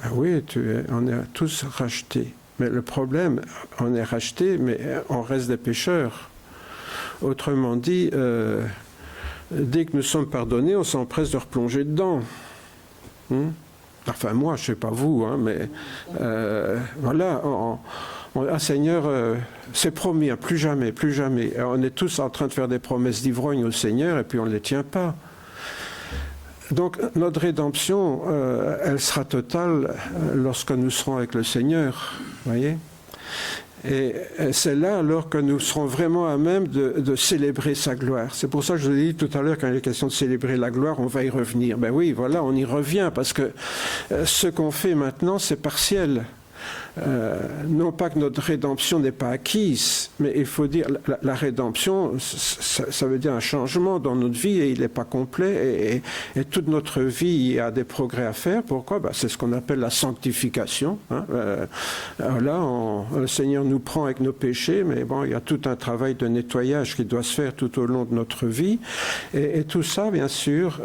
Ah oui, on est tous rachetés. Mais le problème, on est rachetés, mais on reste des pécheurs. Autrement dit, dès que nous sommes pardonnés, on s'empresse de replonger dedans. Enfin, moi, je ne sais pas vous, mais voilà, Seigneur, c'est promis, plus jamais, plus jamais. On est tous en train de faire des promesses d'ivrogne au Seigneur et puis on ne les tient pas. Donc, notre rédemption, elle sera totale lorsque nous serons avec le Seigneur, voyez. Et c'est là alors que nous serons vraiment à même de célébrer sa gloire. C'est pour ça que je vous ai dit tout à l'heure, quand il est question de célébrer la gloire, on va y revenir. Ben oui, voilà, on y revient, parce que ce qu'on fait maintenant, c'est partiel. Non pas que notre rédemption n'est pas acquise, mais il faut dire la rédemption, ça veut dire un changement dans notre vie et il n'est pas complet et toute notre vie il y a des progrès à faire. Pourquoi? C'est ce qu'on appelle la sanctification. Là, le Seigneur nous prend avec nos péchés, mais bon, il y a tout un travail de nettoyage qui doit se faire tout au long de notre vie et tout ça, bien sûr,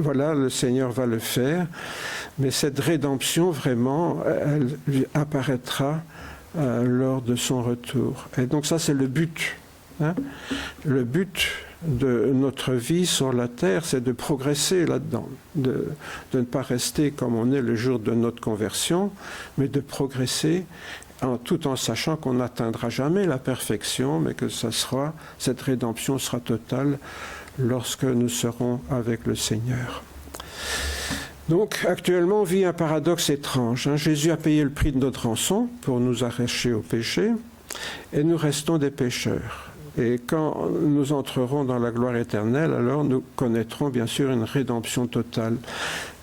voilà, le Seigneur va le faire. Mais cette rédemption, vraiment, elle apparaîtra lors de son retour. Et donc ça, c'est le but. Le but de notre vie sur la terre, c'est de progresser là-dedans, de ne pas rester comme on est le jour de notre conversion, mais de progresser tout en sachant qu'on n'atteindra jamais la perfection, mais que cette rédemption sera totale lorsque nous serons avec le Seigneur. Donc, actuellement, on vit un paradoxe étrange. Jésus a payé le prix de notre rançon pour nous arracher au péché, et nous restons des pécheurs. Et quand nous entrerons dans la gloire éternelle, alors nous connaîtrons bien sûr une rédemption totale.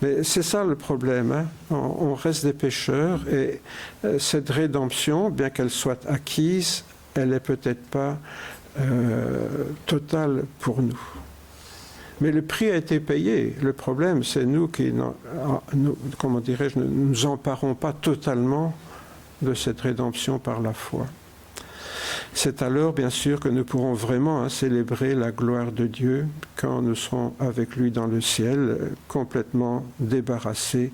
Mais c'est ça le problème. On reste des pécheurs, et cette rédemption, bien qu'elle soit acquise, elle n'est peut-être pas totale pour nous. Mais le prix a été payé. Le problème, c'est nous qui, comment dirais-je, ne nous emparons pas totalement de cette rédemption par la foi. C'est alors, bien sûr, que nous pourrons vraiment célébrer la gloire de Dieu quand nous serons avec lui dans le ciel, complètement débarrassés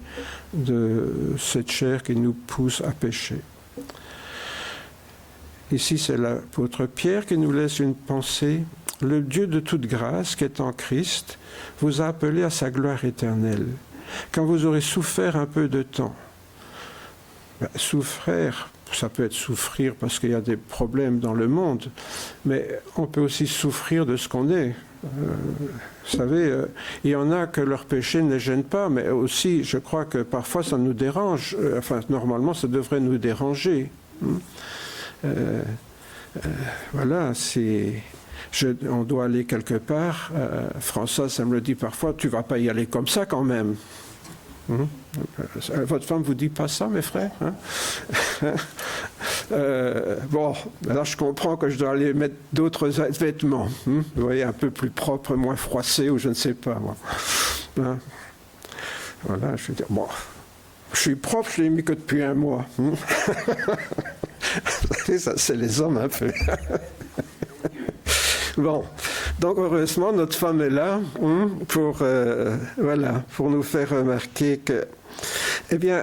de cette chair qui nous pousse à pécher. Ici, c'est l'apôtre Pierre qui nous laisse une pensée. Le Dieu de toute grâce, qui est en Christ, vous a appelé à sa gloire éternelle. Quand vous aurez souffert un peu de temps, souffrir, ça peut être souffrir parce qu'il y a des problèmes dans le monde, mais on peut aussi souffrir de ce qu'on est. Vous savez, il y en a que leur péché ne les gêne pas, mais aussi, je crois que parfois ça nous dérange. Enfin, normalement, ça devrait nous déranger. Voilà, on doit aller quelque part. François, ça me le dit parfois, tu ne vas pas y aller comme ça quand même. Votre femme ne vous dit pas ça, mes frères, bon, alors je comprends que je dois aller mettre d'autres vêtements. Vous voyez, un peu plus propres, moins froissés, ou je ne sais pas, moi. Voilà, je veux dire, bon, je suis propre, je l'ai mis que depuis un mois. Ça, c'est les hommes un peu. Bon, donc heureusement, notre femme est là pour nous faire remarquer que, eh bien,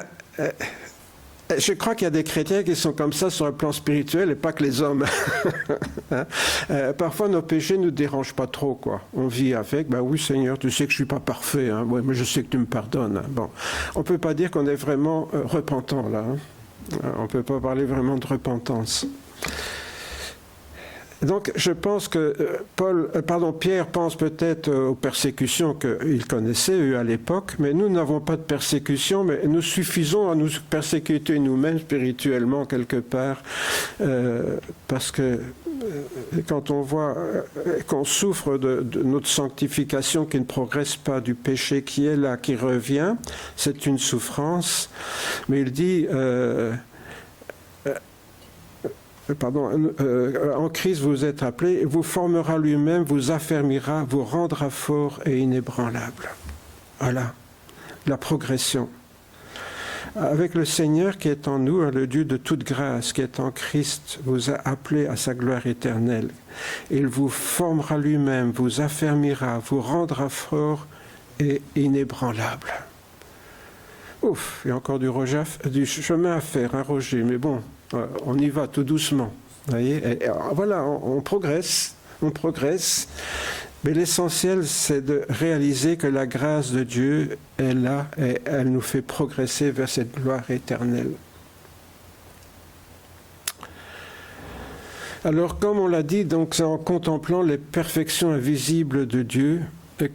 je crois qu'il y a des chrétiens qui sont comme ça sur le plan spirituel et pas que les hommes. Parfois, nos péchés ne nous dérangent pas trop, quoi. On vit avec, oui Seigneur, tu sais que je ne suis pas parfait, ouais, mais je sais que tu me pardonnes. Bon, on ne peut pas dire qu'on est vraiment repentant, là. On ne peut pas parler vraiment de repentance. Donc, je pense que Pierre pense peut-être aux persécutions qu'il connaissait, eux, à l'époque, mais nous n'avons pas de persécution, mais nous suffisons à nous persécuter nous-mêmes spirituellement quelque part, parce que quand on voit qu'on souffre de notre sanctification qui ne progresse pas, du péché qui est là, qui revient, c'est une souffrance. Mais il dit, en Christ vous êtes appelés, vous formera lui-même, vous affermira, vous rendra fort et inébranlable. Voilà, la progression. Avec le Seigneur qui est en nous, le Dieu de toute grâce, qui est en Christ, vous a appelé à sa gloire éternelle. Il vous formera lui-même, vous affermira, vous rendra fort et inébranlable. Ouf, il y a encore du chemin à faire, hein, Roger, mais bon, on y va tout doucement. Vous voyez, voilà, on progresse. Mais l'essentiel, c'est de réaliser que la grâce de Dieu est là et elle nous fait progresser vers cette gloire éternelle. Alors, comme on l'a dit, donc, c'est en contemplant les perfections invisibles de Dieu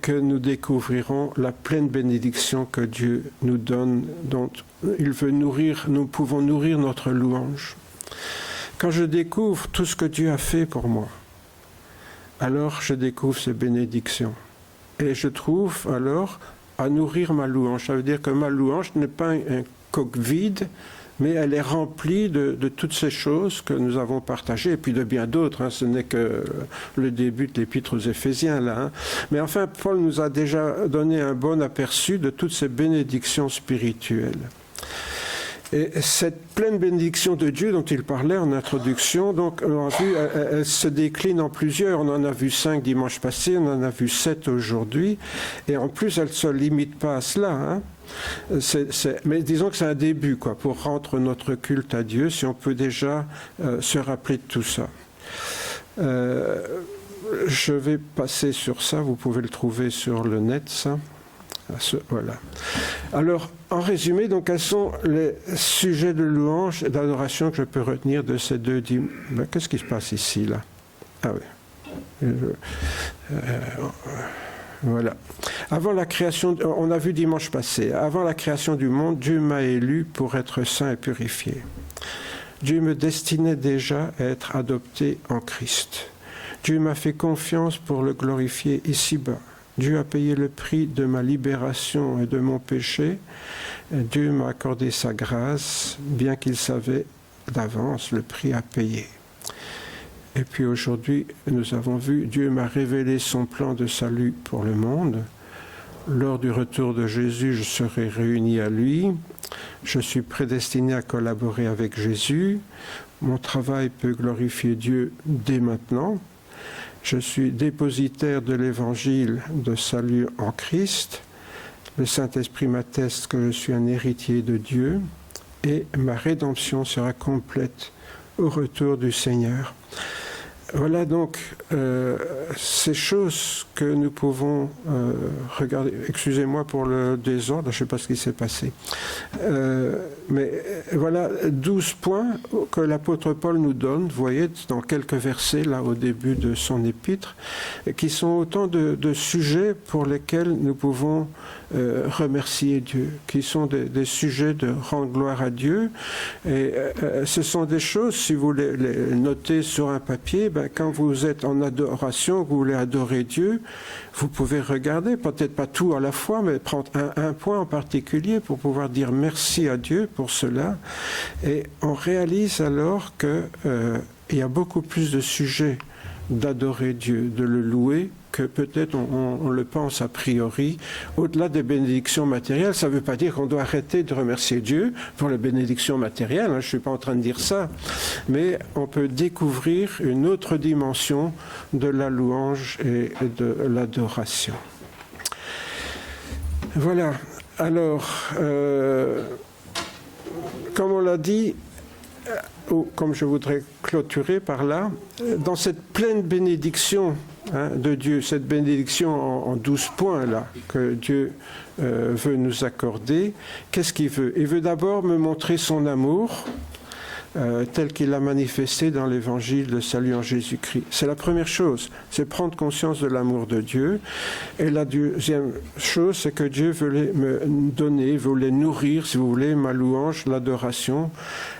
que nous découvrirons la pleine bénédiction que Dieu nous donne, dont il veut nourrir, nous pouvons nourrir notre louange. Quand je découvre tout ce que Dieu a fait pour moi, alors je découvre ces bénédictions. Et je trouve alors à nourrir ma louange. Ça veut dire que ma louange n'est pas un coq vide, mais elle est remplie de toutes ces choses que nous avons partagées, et puis de bien d'autres. Hein. Ce n'est que le début de l'épître aux Éphésiens, là. Hein. Mais enfin, Paul nous a déjà donné un bon aperçu de toutes ces bénédictions spirituelles. Et cette pleine bénédiction de Dieu dont il parlait en introduction, donc on a vu, elle se décline en plusieurs. On en a vu 5 dimanche passé, on en a vu 7 aujourd'hui. Et en plus, elle ne se limite pas à cela. Hein. Mais disons que c'est un début, quoi, pour rendre notre culte à Dieu, si on peut déjà se rappeler de tout ça. Je vais passer sur ça, vous pouvez le trouver sur le net, ça. Voilà. Alors, en résumé, donc, quels sont les sujets de louange et d'adoration que je peux retenir de ces deux dimanches? Qu'est-ce qui se passe ici, là? Ah oui. Voilà. Avant la création, on a vu dimanche passé, avant la création du monde, Dieu m'a élu pour être saint et purifié. Dieu me destinait déjà à être adopté en Christ. Dieu m'a fait confiance pour le glorifier ici-bas. Dieu a payé le prix de ma libération et de mon péché. Dieu m'a accordé sa grâce, bien qu'il savait d'avance le prix à payer. Et puis aujourd'hui, nous avons vu, Dieu m'a révélé son plan de salut pour le monde. Lors du retour de Jésus, je serai réuni à lui. Je suis prédestiné à collaborer avec Jésus. Mon travail peut glorifier Dieu dès maintenant. Je suis dépositaire de l'évangile de salut en Christ. Le Saint-Esprit m'atteste que je suis un héritier de Dieu et ma rédemption sera complète au retour du Seigneur. Voilà donc ces choses que nous pouvons regarder. Excusez-moi pour le désordre, je ne sais pas ce qui s'est passé. Mais voilà 12 points que l'apôtre Paul nous donne, vous voyez, dans quelques versets, là, au début de son épître, qui sont autant de sujets pour lesquels nous pouvons remercier Dieu, qui sont des sujets de rendre gloire à Dieu. Et ce sont des choses, si vous les notez sur un papier, quand vous êtes en adoration, vous voulez adorer Dieu, vous pouvez regarder, peut-être pas tout à la fois, mais prendre un point en particulier pour pouvoir dire merci à Dieu pour cela. Et on réalise alors qu'il y a beaucoup plus de sujets d'adorer Dieu, de le louer, que peut-être on le pense a priori. Au-delà des bénédictions matérielles, ça ne veut pas dire qu'on doit arrêter de remercier Dieu pour les bénédictions matérielles, hein, je ne suis pas en train de dire ça, mais on peut découvrir une autre dimension de la louange et de l'adoration. Voilà, alors, comme on l'a dit, ou comme je voudrais clôturer par là, dans cette pleine bénédiction de Dieu, cette bénédiction en 12 points là, que Dieu veut nous accorder, qu'est-ce qu'il veut? Il veut d'abord me montrer son amour tel qu'il l'a manifesté dans l'évangile de salut en Jésus-Christ. C'est la première chose, c'est prendre conscience de l'amour de Dieu. Et la deuxième chose, c'est que Dieu voulait me donner, voulait nourrir, si vous voulez, ma louange, l'adoration,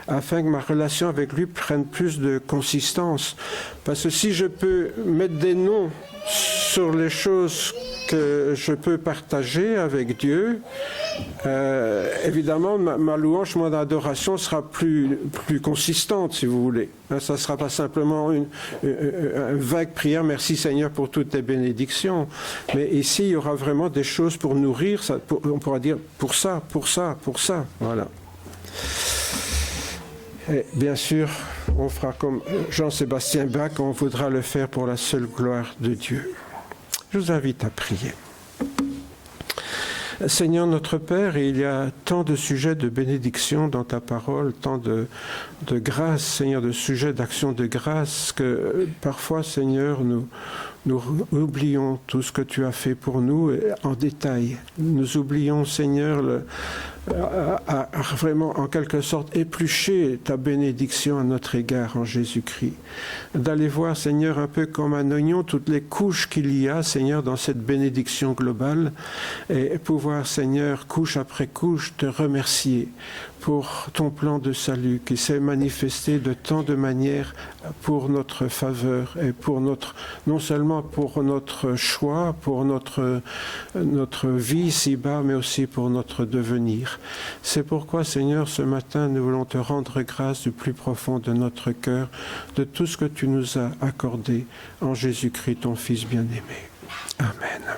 afin que ma relation avec lui prenne plus de consistance. Parce que si je peux mettre des noms sur les choses que je peux partager avec Dieu, évidemment, ma louange, mon adoration sera plus consistante, si vous voulez. Ça ne sera pas simplement une vague prière, merci Seigneur pour toutes tes bénédictions. Mais ici, il y aura vraiment des choses pour nourrir, on pourra dire pour ça. Voilà. Et bien sûr, on fera comme Jean-Sébastien Bach, on voudra le faire pour la seule gloire de Dieu. Je vous invite à prier. Seigneur notre Père, il y a tant de sujets de bénédiction dans ta parole, tant de grâce, Seigneur, de sujets d'action de grâce, que parfois, Seigneur, nous oublions tout ce que tu as fait pour nous en détail. Nous oublions, Seigneur, à vraiment, en quelque sorte, éplucher ta bénédiction à notre égard en Jésus-Christ. D'aller voir, Seigneur, un peu comme un oignon, toutes les couches qu'il y a, Seigneur, dans cette bénédiction globale, et pouvoir, Seigneur, couche après couche, te remercier pour ton plan de salut qui s'est manifesté de tant de manières pour notre faveur et pour non seulement pour notre choix, pour notre vie ici-bas, mais aussi pour notre devenir. C'est pourquoi, Seigneur, ce matin, nous voulons te rendre grâce du plus profond de notre cœur, de tout ce que tu nous as accordé en Jésus-Christ, ton Fils bien-aimé. Amen.